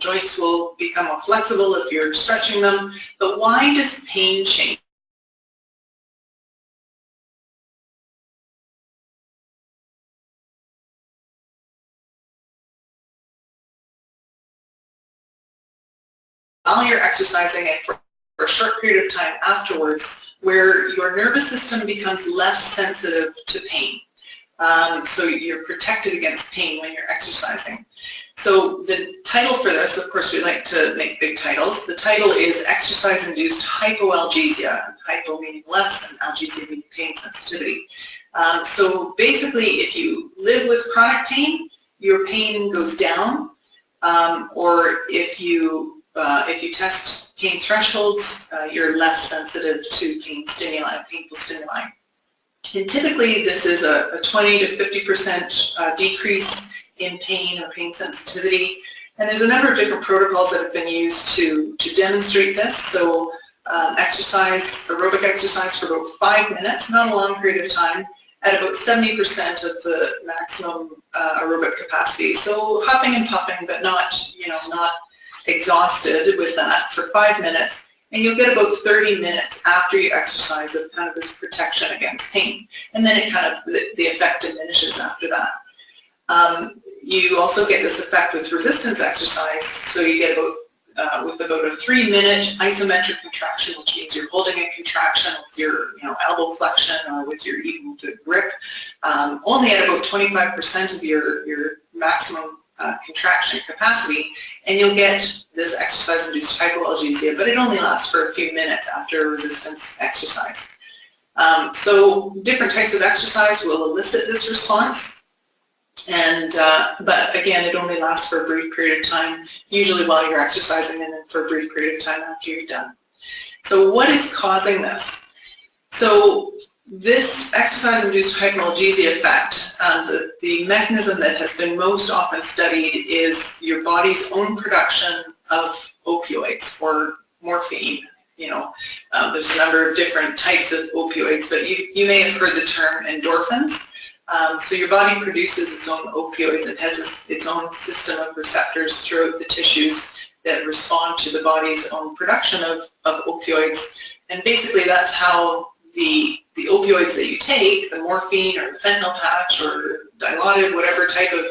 joints will become more flexible if you're stretching them, but why does pain change? While you're exercising and for a short period of time afterwards, where your nervous system becomes less sensitive to pain. So you're protected against pain when you're exercising. So the title for this, of course, we like to make big titles. The title is Exercise-Induced Hypoalgesia, hypo meaning less and algesia meaning pain sensitivity. So basically, if you live with chronic pain, your pain goes down, or if you test pain thresholds, you're less sensitive to painful stimuli. And typically, this is a 20 to 50% decrease in pain or pain sensitivity. And there's a number of different protocols that have been used to demonstrate this. So aerobic exercise for about 5 minutes, not a long period of time, at about 70% of the maximum aerobic capacity. So huffing and puffing, but not exhausted with that for 5 minutes. And you'll get about 30 minutes after you exercise of kind of this protection against pain. And then it kind of, the effect diminishes after that. You also get this effect with resistance exercise. So you get with about a 3-minute isometric contraction, which means you're holding a contraction with your elbow flexion or with your even the grip, only at about 25% of your maximum contraction capacity, and you'll get this exercise-induced hypoalgesia, but it only lasts for a few minutes after a resistance exercise. So different types of exercise will elicit this response. And but again, it only lasts for a brief period of time, usually while you're exercising, and then for a brief period of time after you're done. So what is causing this? So this exercise-induced hypoalgesia effect, the mechanism that has been most often studied is your body's own production of opioids or morphine. There's a number of different types of opioids, but you may have heard the term endorphins. So your body produces its own opioids. It has its own system of receptors throughout the tissues that respond to the body's own production of opioids. And basically that's how the opioids that you take, the morphine or the fentanyl patch or Dilaudid, whatever type of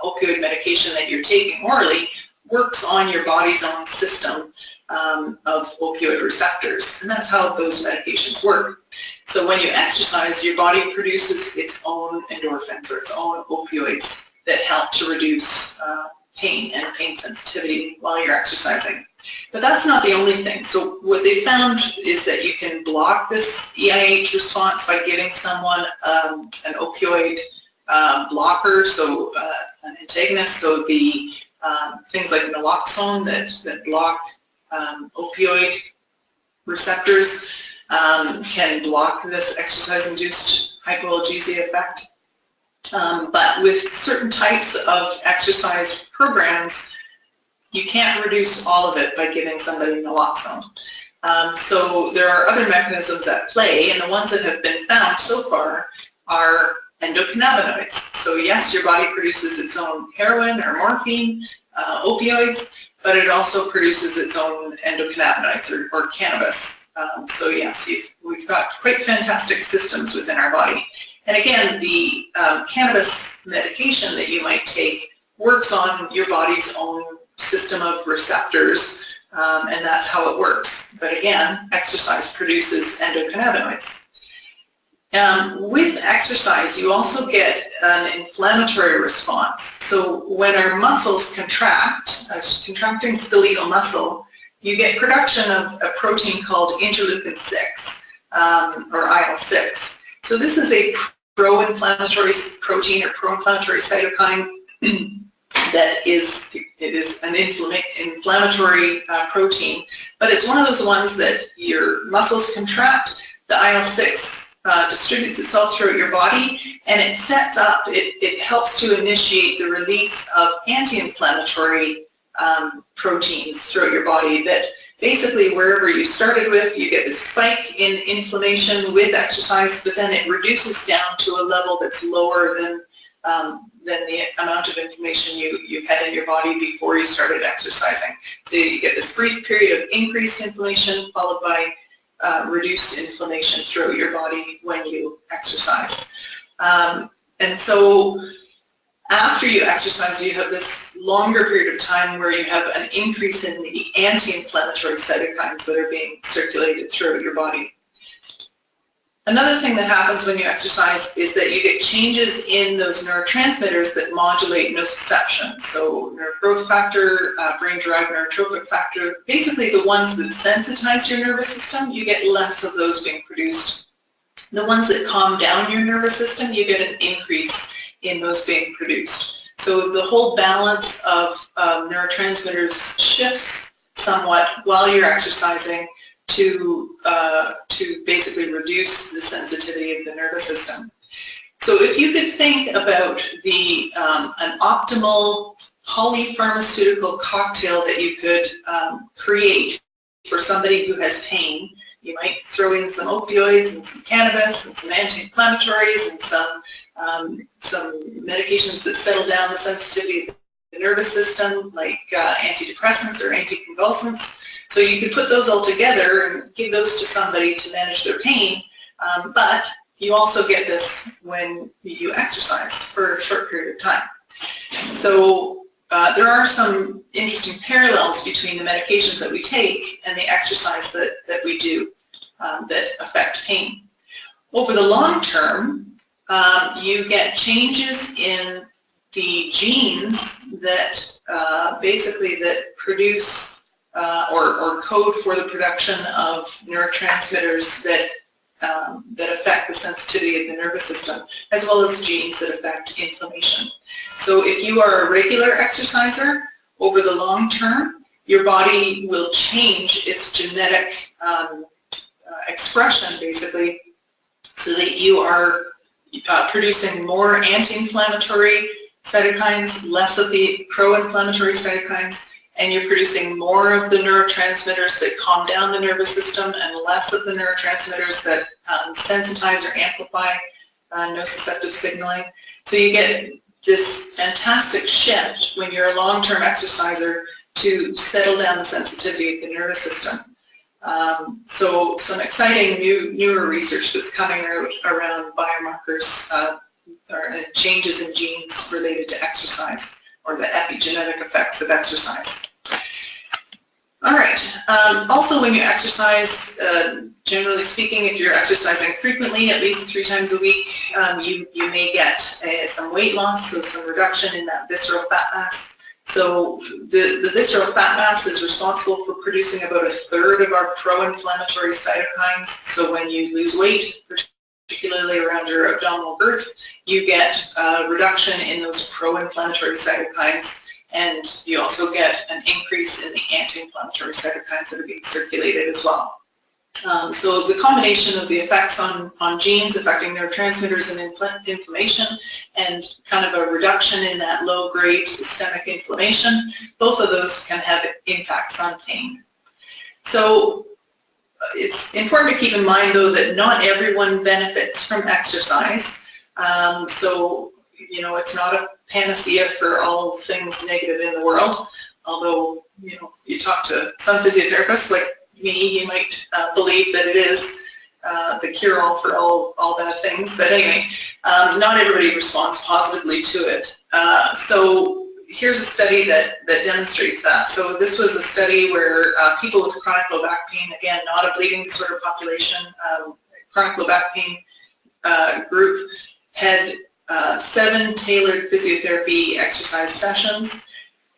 opioid medication that you're taking orally, works on your body's own system of opioid receptors. And that's how those medications work. So when you exercise, your body produces its own endorphins or its own opioids that help to reduce pain and pain sensitivity while you're exercising. But that's not the only thing. So what they found is that you can block this EIH response by giving someone an opioid blocker, so an antagonist. So the things like naloxone that block opioid receptors can block this exercise-induced hypoalgesia effect. But with certain types of exercise programs, you can't reduce all of it by giving somebody naloxone. So there are other mechanisms at play, and the ones that have been found so far are endocannabinoids. So yes, your body produces its own heroin or morphine, opioids, but it also produces its own endocannabinoids or cannabis. So yes, we've got quite fantastic systems within our body. And again, the cannabis medication that you might take works on your body's own system of receptors, and that's how it works. But again, exercise produces endocannabinoids. With exercise, you also get an inflammatory response. So when our muscles contract, contracting skeletal muscle, you get production of a protein called interleukin 6, or IL-6. So this is a pro-inflammatory protein or pro-inflammatory cytokine that is an inflammatory protein, but it's one of those ones that your muscles contract, the IL-6 distributes itself throughout your body, and it sets up, it helps to initiate the release of anti-inflammatory proteins throughout your body that basically wherever you started with, you get this spike in inflammation with exercise, but then it reduces down to a level that's lower than the amount of inflammation you had in your body before you started exercising. So you get this brief period of increased inflammation followed by reduced inflammation throughout your body when you exercise. And so after you exercise, you have this longer period of time where you have an increase in the anti-inflammatory cytokines that are being circulated throughout your body. Another thing that happens when you exercise is that you get changes in those neurotransmitters that modulate nociception. So nerve growth factor, brain-derived neurotrophic factor, basically the ones that sensitize your nervous system, you get less of those being produced. The ones that calm down your nervous system, you get an increase in those being produced. So the whole balance of neurotransmitters shifts somewhat while you're exercising to basically reduce the sensitivity of the nervous system. So if you could think about an optimal polypharmaceutical cocktail that you could create for somebody who has pain, you might throw in some opioids and some cannabis and some anti-inflammatories and some medications that settle down the sensitivity of the nervous system, like antidepressants or anticonvulsants. So you could put those all together and give those to somebody to manage their pain, but you also get this when you exercise for a short period of time. So there are some interesting parallels between the medications that we take and the exercise that we do that affect pain. Over the long term, you get changes in the genes that basically that produce or code for the production of neurotransmitters that affect the sensitivity of the nervous system, as well as genes that affect inflammation. So if you are a regular exerciser, over the long term, your body will change its genetic expression, basically, so that you are producing more anti-inflammatory cytokines, less of the pro-inflammatory cytokines, and you're producing more of the neurotransmitters that calm down the nervous system and less of the neurotransmitters that sensitize or amplify nociceptive signaling. So you get this fantastic shift when you're a long-term exerciser to settle down the sensitivity of the nervous system. So some exciting newer research that's coming out around biomarkers or changes in genes related to exercise, or the epigenetic effects of exercise. All right. Also, when you exercise, generally speaking, if you're exercising frequently, at least 3 times a week, you may get some weight loss, so some reduction in that visceral fat mass. So the visceral fat mass is responsible for producing about 1/3 of our pro-inflammatory cytokines. So when you lose weight, particularly around your abdominal girth, you get a reduction in those pro-inflammatory cytokines, and you also get an increase in the anti-inflammatory cytokines that are being circulated as well. So the combination of the effects on genes affecting neurotransmitters and inflammation, and kind of a reduction in that low-grade systemic inflammation, both of those can have impacts on pain. So it's important to keep in mind, though, that not everyone benefits from exercise. So, you know, it's not a panacea for all things negative in the world, although, you know, you talk to some physiotherapists like me, you might believe that it is the cure-all for all bad things. But anyway, not everybody responds positively to it. So here's a study that demonstrates that. So this was a study where people with chronic low back pain, again, not a bleeding disorder population, chronic low back pain group, had 7 tailored physiotherapy exercise sessions.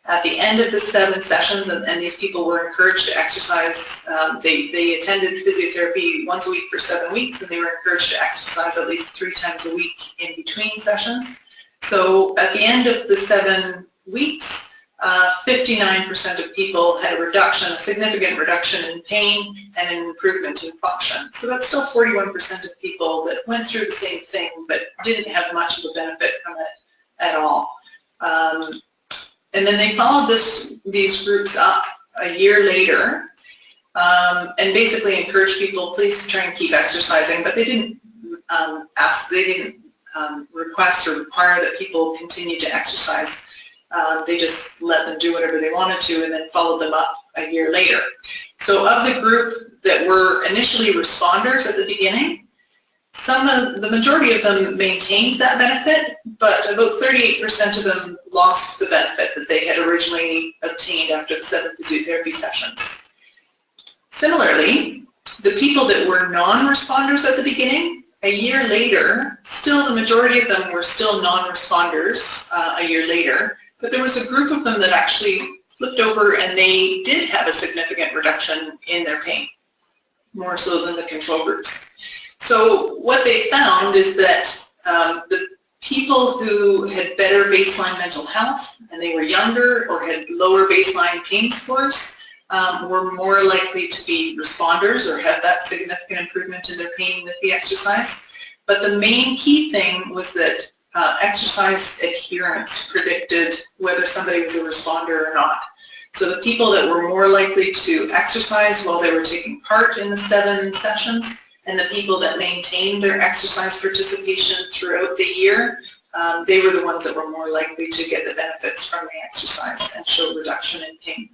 At the end of the 7 sessions, and these people were encouraged to exercise, they attended physiotherapy once a week for 7 weeks, and they were encouraged to exercise at least 3 times a week in between sessions. So at the end of the 7 weeks, 59% of people had a significant reduction in pain and an improvement in function. So that's still 41% of people that went through the same thing but didn't have much of a benefit from it at all. And then they followed these groups up a year later and basically encouraged people, please try and keep exercising, but they didn't request or require that people continue to exercise. They just let them do whatever they wanted to and then followed them up a year later. So of the group that were initially responders at the beginning, the majority of them maintained that benefit, but about 38% of them lost the benefit that they had originally obtained after the 7 physiotherapy sessions. Similarly, The people that were non-responders at the beginning, a year later, still the majority of them were still non-responders a year later, but there was a group of them that actually flipped over and they did have a significant reduction in their pain, more so than the control groups. So what they found is that the people who had better baseline mental health and they were younger or had lower baseline pain scores were more likely to be responders or have that significant improvement in their pain with the exercise. But the main key thing was that exercise adherence predicted whether somebody was a responder or not. So the people that were more likely to exercise while they were taking part in the 7 sessions and the people that maintained their exercise participation throughout the year, they were the ones that were more likely to get the benefits from the exercise and show reduction in pain.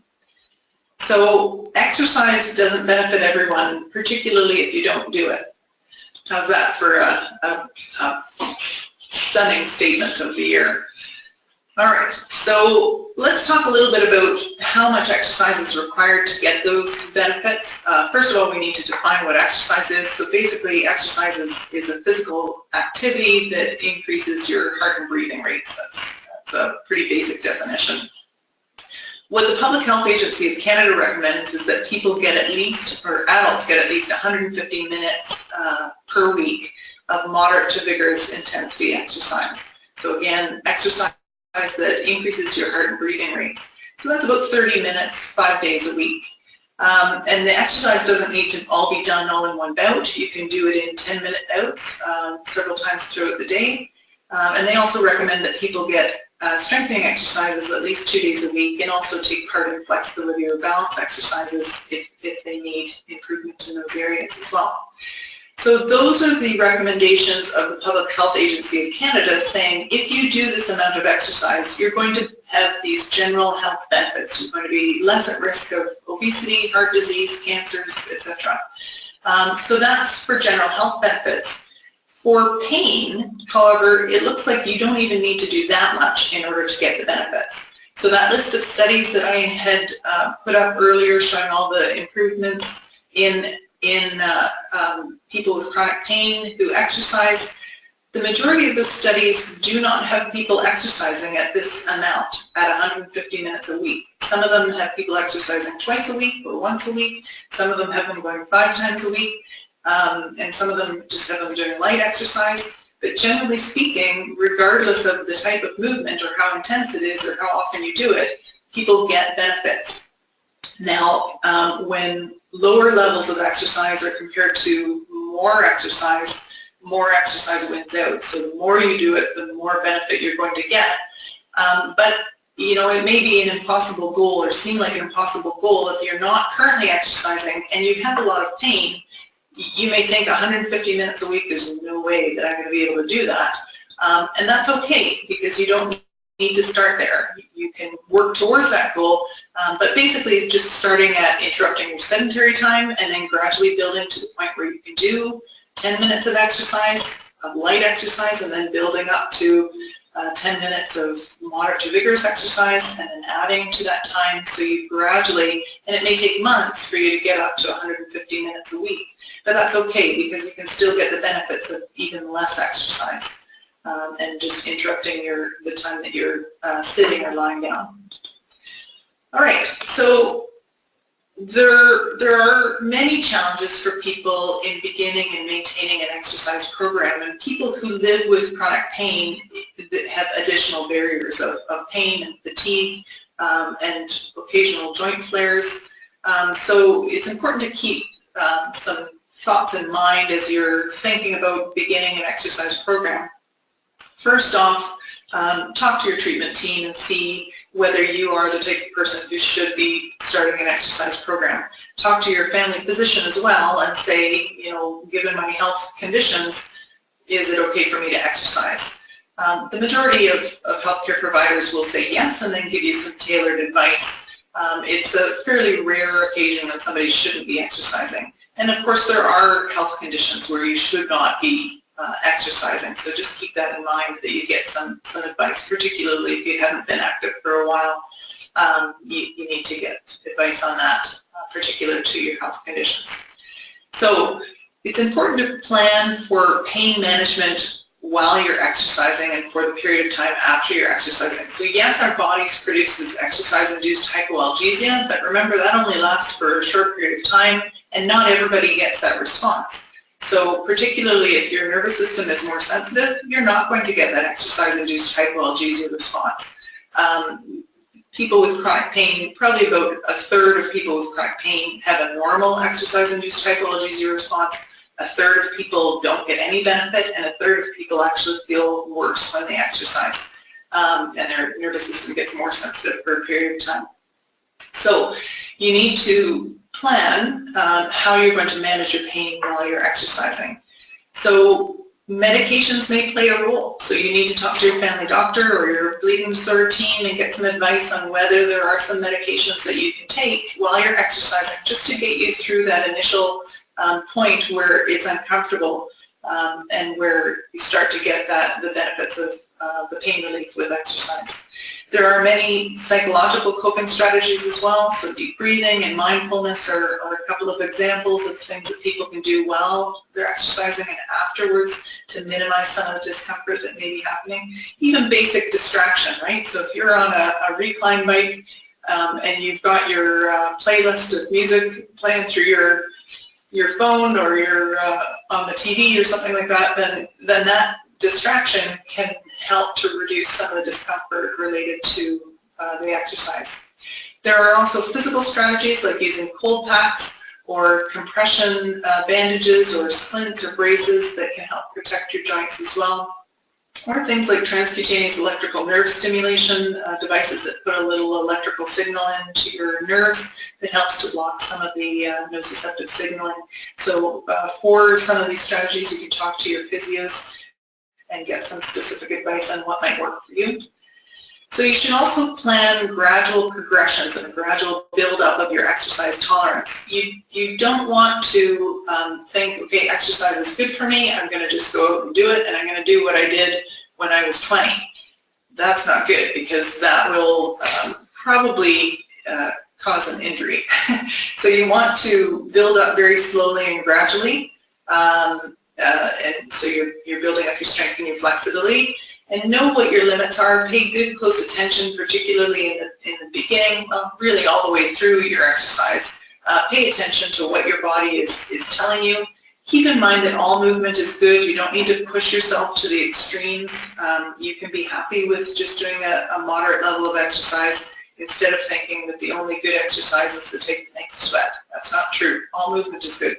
So exercise doesn't benefit everyone, particularly if you don't do it. How's that for a stunning statement of the year? All right, so let's talk a little bit about how much exercise is required to get those benefits. First of all, we need to define what exercise is. So basically, exercise is a physical activity that increases your heart and breathing rates. That's a pretty basic definition. What the Public Health Agency of Canada recommends is that people get at least, or adults get at least 150 minutes per week of moderate to vigorous intensity exercise. So again, exercise that increases your heart and breathing rates. So that's about 30 minutes, 5 days a week. And the exercise doesn't need to all be done all in one bout. You can do it in 10-minute bouts several times throughout the day. And they also recommend that people get strengthening exercises at least 2 days a week and also take part in flexibility or balance exercises if they need improvement in those areas as well. So those are the recommendations of the Public Health Agency of Canada saying if you do this amount of exercise, you're going to have these general health benefits. You're going to be less at risk of obesity, heart disease, cancers, etc. So that's for general health benefits. For pain, however, it looks like you don't even need to do that much in order to get the benefits. So that list of studies that I had put up earlier showing all the improvements in people with chronic pain who exercise, the majority of those studies do not have people exercising at this amount, at 150 minutes a week. Some of them have people exercising twice a week or once a week. Some of them have them going 5 times a week. And some of them just have them doing light exercise. But generally speaking, regardless of the type of movement or how intense it is or how often you do it, people get benefits. Now, when lower levels of exercise are compared to more exercise wins out. So the more you do it, the more benefit you're going to get. But you know, it may be an impossible goal or seem like an impossible goal if you're not currently exercising and you have a lot of pain. You may think 150 minutes a week, there's no way that I'm going to be able to do that. And that's okay, because you don't need to start there. You can work towards that goal, but basically it's just starting at interrupting your sedentary time and then gradually building to the point where you can do 10 minutes of exercise, of light exercise, and then building up to 10 minutes of moderate to vigorous exercise and then adding to that time. So you gradually, and it may take months for you to get up to 150 minutes a week. But that's okay, because you can still get the benefits of even less exercise and just interrupting the time that you're sitting or lying down. All right, so there are many challenges for people in beginning and maintaining an exercise program, and people who live with chronic pain have additional barriers of pain and fatigue and occasional joint flares. So it's important to keep some thoughts in mind as you're thinking about beginning an exercise program. First off, talk to your treatment team and see whether you are the type of person who should be starting an exercise program. Talk to your family physician as well and say, you know, given my health conditions, is it okay for me to exercise? The majority of healthcare providers will say yes and then give you some tailored advice. It's a fairly rare occasion when somebody shouldn't be exercising. And of course, there are health conditions where you should not be exercising, so just keep that in mind, that you get some advice, particularly if you haven't been active for a while. You need to get advice on that, particular to your health conditions. So it's important to plan for pain management while you're exercising and for the period of time after you're exercising. So yes, our bodies produces exercise-induced hypoalgesia, but remember that only lasts for a short period of time, and not everybody gets that response. So particularly if your nervous system is more sensitive, you're not going to get that exercise-induced hypoalgesia response. People with chronic pain, probably about a third of people with chronic pain have a normal exercise-induced hypoalgesia response. A third of people don't get any benefit, and a third of people actually feel worse when they exercise, and their nervous system gets more sensitive for a period of time. So you need to plan how you're going to manage your pain while you're exercising. So medications may play a role. So you need to talk to your family doctor or your bleeding disorder team and get some advice on whether there are some medications that you can take while you're exercising, just to get you through that initial point where it's uncomfortable and where you start to get the benefits of the pain relief with exercise. There are many psychological coping strategies as well, so deep breathing and mindfulness are a couple of examples of things that people can do while they're exercising and afterwards to minimize some of the discomfort that may be happening. Even basic distraction, right? So if you're on a recline bike and you've got your playlist of music playing through your phone or you're on the TV or something like that, then that distraction can help to reduce some of the discomfort related to the exercise. There are also physical strategies like using cold packs or compression bandages or splints or braces that can help protect your joints as well. Or things like transcutaneous electrical nerve stimulation, devices that put a little electrical signal into your nerves that helps to block some of the nociceptive signaling. So for some of these strategies, you can talk to your physios and get some specific advice on what might work for you. So you should also plan gradual progressions and a gradual build-up of your exercise tolerance. You don't want to think, okay, exercise is good for me, I'm going to just go out and do it, and I'm going to do what I did when I was 20. That's not good, because that will probably cause an injury. So you want to build up very slowly and gradually, and so you're building up your strength and your flexibility. And know what your limits are. Pay good, close attention, particularly in the beginning, well, really all the way through your exercise. Pay attention to what your body is telling you. Keep in mind that all movement is good. You don't need to push yourself to the extremes. You can be happy with just doing a moderate level of exercise instead of thinking that the only good exercise is to take the next sweat. That's not true. All movement is good.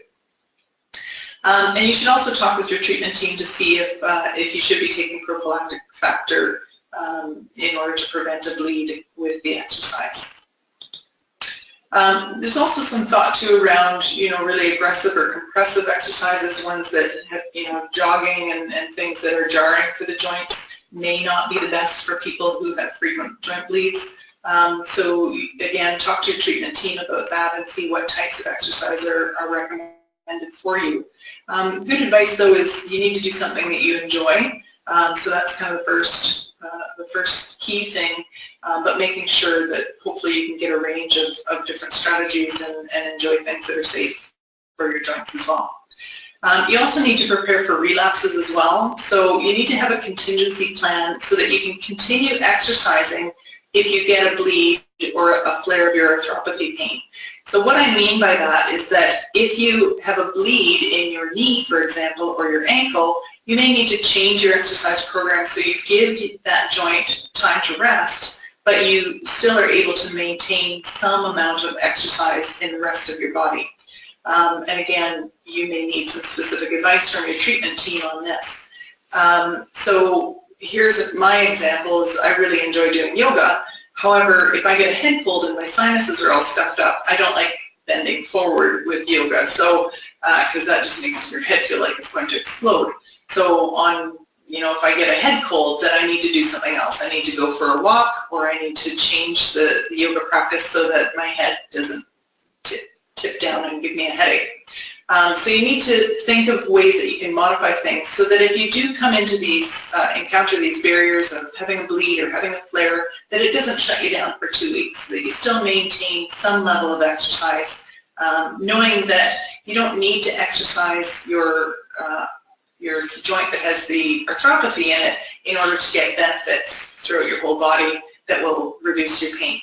And you should also talk with your treatment team to see if you should be taking prophylactic factor in order to prevent a bleed with the exercise. There's also some thought too around, really aggressive or compressive exercises, ones that have, jogging and things that are jarring for the joints may not be the best for people who have frequent joint bleeds. So again, talk to your treatment team about that and see what types of exercise are recommended for you. Good advice though is you need to do something that you enjoy. So that's kind of the first key thing, but making sure that hopefully you can get a range of different strategies and enjoy things that are safe for your joints as well. You also need to prepare for relapses as well. So you need to have a contingency plan so that you can continue exercising if you get a bleed or a flare of your arthropathy pain. So what I mean by that is that if you have a bleed in your knee, for example, or your ankle, you may need to change your exercise program so you give that joint time to rest, but you still are able to maintain some amount of exercise in the rest of your body. And again, you may need some specific advice from your treatment team on this. So here's my example is I really enjoy doing yoga. However, if I get a head cold and my sinuses are all stuffed up, I don't like bending forward with yoga. So, because that just makes your head feel like it's going to explode. So if I get a head cold, then I need to do something else. I need to go for a walk, or I need to change the yoga practice so that my head doesn't tip down and give me a headache. So you need to think of ways that you can modify things so that if you do come into these, encounter these barriers of having a bleed or having a flare, that it doesn't shut you down for 2 weeks, that you still maintain some level of exercise, knowing that You don't need to exercise your joint that has the arthropathy in it in order to get benefits throughout your whole body that will reduce your pain.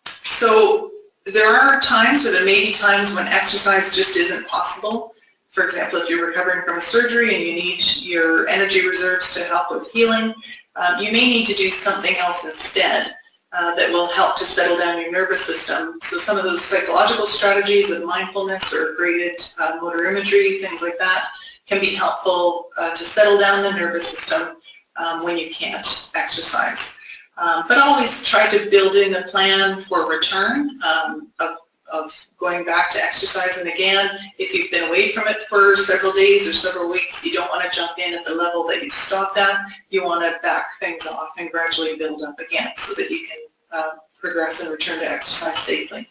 So there are times, or there may be times, when exercise just isn't possible. For example, if you're recovering from a surgery and you need your energy reserves to help with healing, you may need to do something else instead that will help to settle down your nervous system. So some of those psychological strategies of mindfulness or graded motor imagery, things like that, can be helpful to settle down the nervous system when you can't exercise. But always try to build in a plan for return of going back to exercise. And again, if you've been away from it for several days or several weeks, you don't want to jump in at the level that you stopped at. You want to back things off and gradually build up again so that you can progress and return to exercise safely.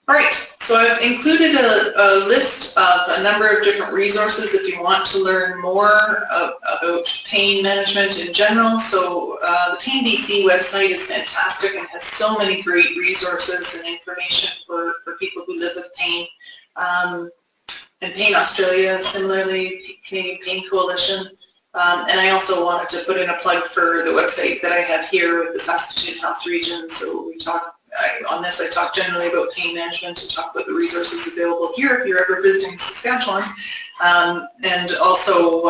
All right, so I've included a list of a number of different resources if you want to learn more about pain management in general. So the Pain BC website is fantastic and has so many great resources and information for people who live with pain. And Pain Australia, similarly, Canadian Pain Coalition. And I also wanted to put in a plug for the website that I have here with the Saskatoon Health Region. So we talk, on this I talk generally about pain management and talk about the resources available here if you're ever visiting Saskatchewan. And also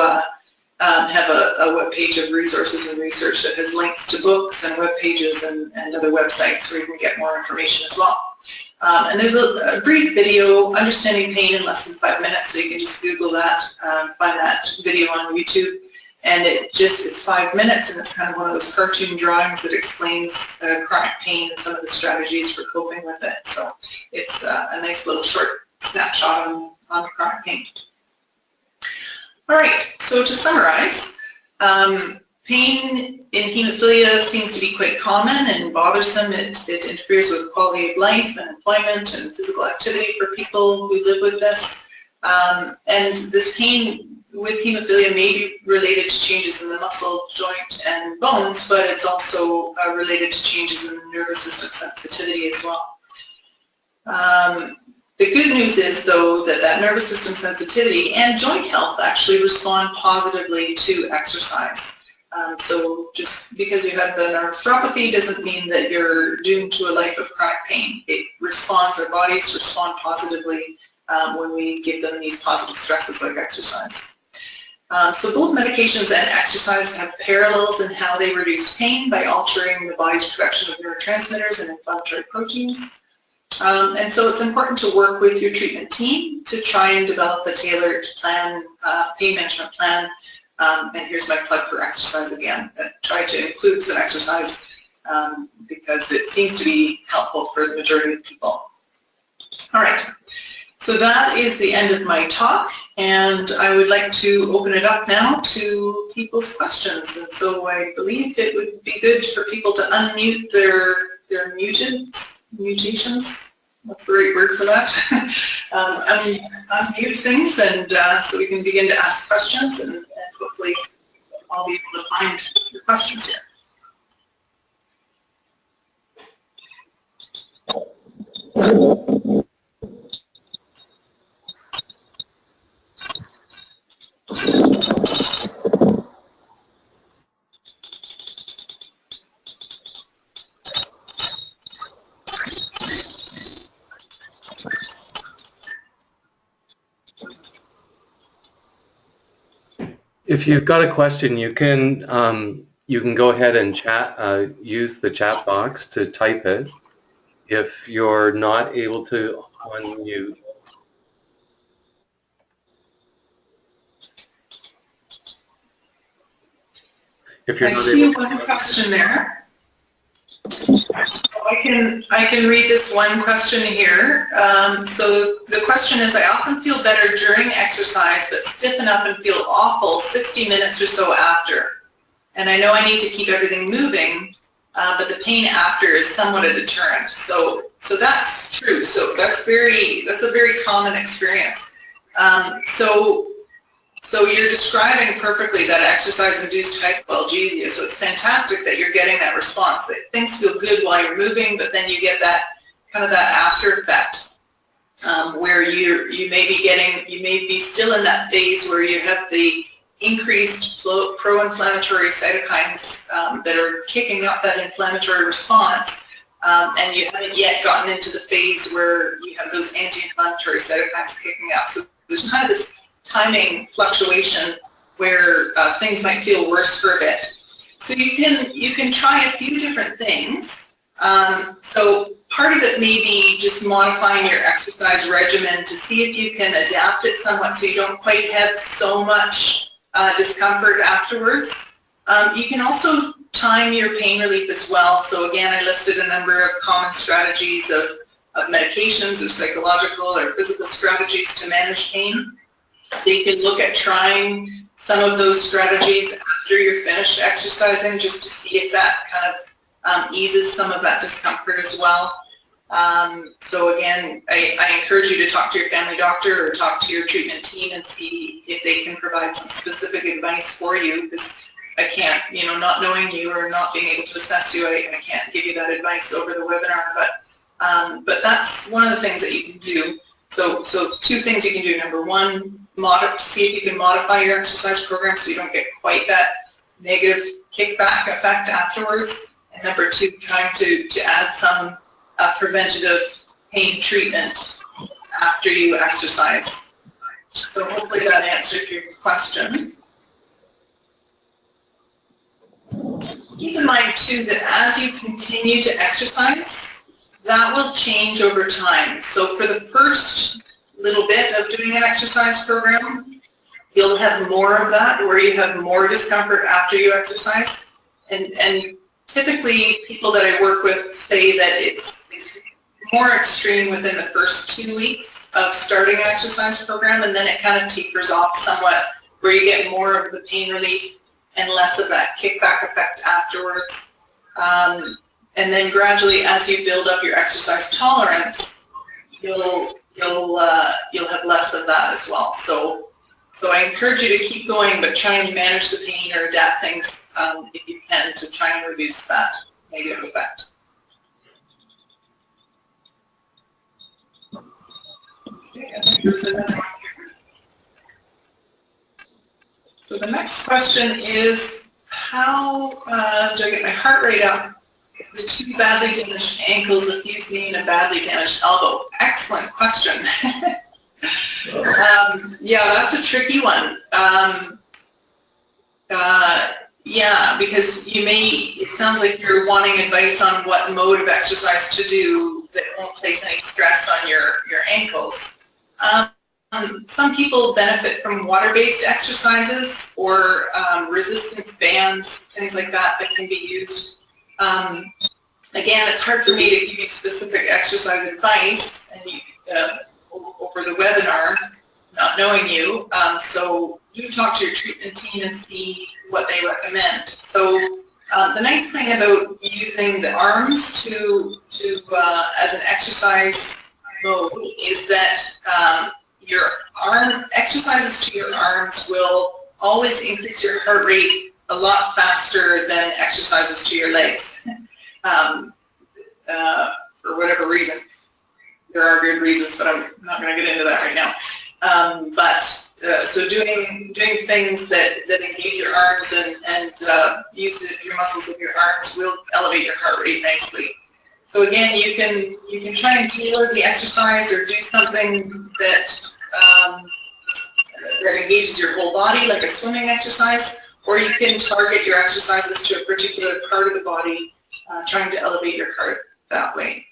have a web page of resources and research that has links to books and web pages and other websites where you can get more information as well. And there's a brief video, Understanding Pain in Less Than 5 Minutes, so you can just Google that, find that video on YouTube. And it's 5 minutes, and it's kind of one of those cartoon drawings that explains chronic pain and some of the strategies for coping with it. So it's a nice little short snapshot on chronic pain. All right, so to summarize, pain in hemophilia seems to be quite common and bothersome. It interferes with quality of life and employment and physical activity for people who live with this. And this pain with hemophilia may be related to changes in the muscle, joint, and bones, but it's also related to changes in the nervous system sensitivity as well. The good news is, though, that nervous system sensitivity and joint health actually respond positively to exercise. So just because you have the arthropathy doesn't mean that you're doomed to a life of chronic pain. It responds, our bodies respond positively when we give them these positive stresses like exercise. So both medications and exercise have parallels in how they reduce pain by altering the body's production of neurotransmitters and inflammatory proteins. And so it's important to work with your treatment team to try and develop a tailored plan, pain management plan. And here's my plug for exercise again. Try to include some exercise because it seems to be helpful for the majority of people. All right. So that is the end of my talk, and I would like to open it up now to people's questions. And so I believe it would be good for people to unmute their mutations. What's the right word for that? Unmute things, and so we can begin to ask questions, and hopefully I'll be able to find your questions here. If you've got a question, you can go ahead and chat. Use the chat box to type it. If you're not able to unmute, I see one question there. I can read this one question here. So the question is, I often feel better during exercise, but stiffen up and feel awful 60 minutes or so after. And I know I need to keep everything moving, but the pain after is somewhat a deterrent. So that's true. So that's a very common experience. So you're describing perfectly that exercise-induced hypopalgesia, so it's fantastic that you're getting that response, that things feel good while you're moving, but then you get that kind of that after effect, where you may be still in that phase where you have the increased pro-inflammatory cytokines that are kicking up that inflammatory response, and you haven't yet gotten into the phase where you have those anti-inflammatory cytokines kicking up. So there's kind of this timing fluctuation where things might feel worse for a bit. So you can try a few different things. So part of it may be just modifying your exercise regimen to see if you can adapt it somewhat so you don't quite have so much discomfort afterwards. You can also time your pain relief as well. So again, I listed a number of common strategies of medications or psychological or physical strategies to manage pain. So you can look at trying some of those strategies after you're finished exercising, just to see if that kind of eases some of that discomfort as well. So again, I encourage you to talk to your family doctor or talk to your treatment team and see if they can provide some specific advice for you, because I can't, not knowing you or not being able to assess you, I can't give you that advice over the webinar, but that's one of the things that you can do. So two things you can do. Number one, see if you can modify your exercise program so you don't get quite that negative kickback effect afterwards. And number two, trying to add some preventative pain treatment after you exercise. So hopefully that answered your question. Keep in mind too that as you continue to exercise, that will change over time. So for the first little bit of doing an exercise program, you'll have more of that, where you have more discomfort after you exercise. And typically, people that I work with say that it's more extreme within the first 2 weeks of starting an exercise program, and then it kind of tapers off somewhat, where you get more of the pain relief and less of that kickback effect afterwards. And then gradually, as you build up your exercise tolerance, you'll have less of that as well. So I encourage you to keep going, but try and manage the pain or adapt things if you can to try and reduce that negative effect. Okay, so the next question is, how do I get my heart rate up with 2 badly damaged ankles, a fused knee, and a badly damaged elbow? Excellent question. Yeah, that's a tricky one. Yeah, because it sounds like you're wanting advice on what mode of exercise to do that won't place any stress on your ankles. Some people benefit from water-based exercises or resistance bands, things like that can be used. Again, it's hard for me to give you specific exercise advice over the webinar, not knowing you. So do talk to your treatment team and see what they recommend. So the nice thing about using the arms as an exercise mode is that your exercises to your arms will always increase your heart rate a lot faster than exercises to your legs. For whatever reason. There are good reasons, but I'm not going to get into that right now. So doing things that engage your arms and use your muscles of your arms will elevate your heart rate nicely. So again, you can try and tailor the exercise or do something that engages your whole body, like a swimming exercise, or you can target your exercises to a particular part of the body, trying to elevate your heart that way.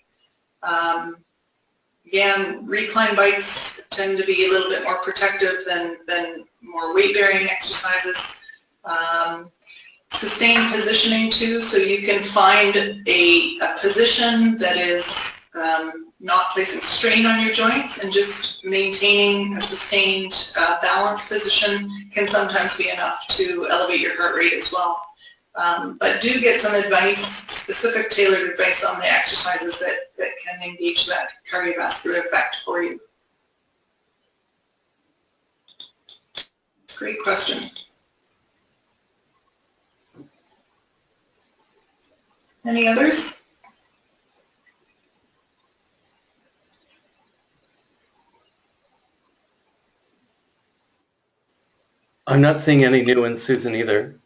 Again, recline bikes tend to be a little bit more protective than more weight-bearing exercises. Sustained positioning too, so you can find a position that is not placing strain on your joints, and just maintaining a sustained balanced position can sometimes be enough to elevate your heart rate as well. But do get some advice, specific tailored advice on the exercises that can engage that cardiovascular effect for you. Great question. Any others? I'm not seeing any new ones, Susan, either.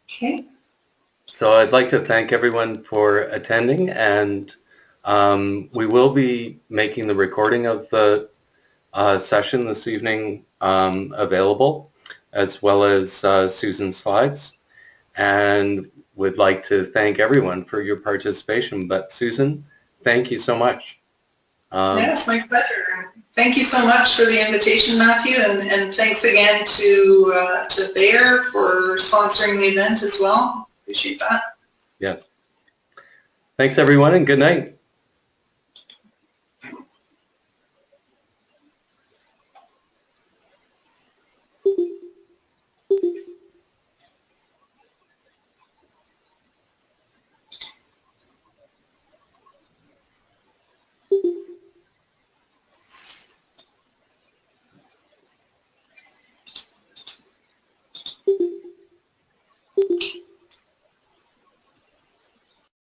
Okay. So I'd like to thank everyone for attending, and we will be making the recording of the session this evening available, as well as Susan's slides, and would like to thank everyone for your participation. But Susan, thank you so much. Yes, my pleasure. Thank you so much for the invitation, Matthew, and thanks again to Bayer for sponsoring the event as well. Appreciate that. Yes. Thanks, everyone, and good night.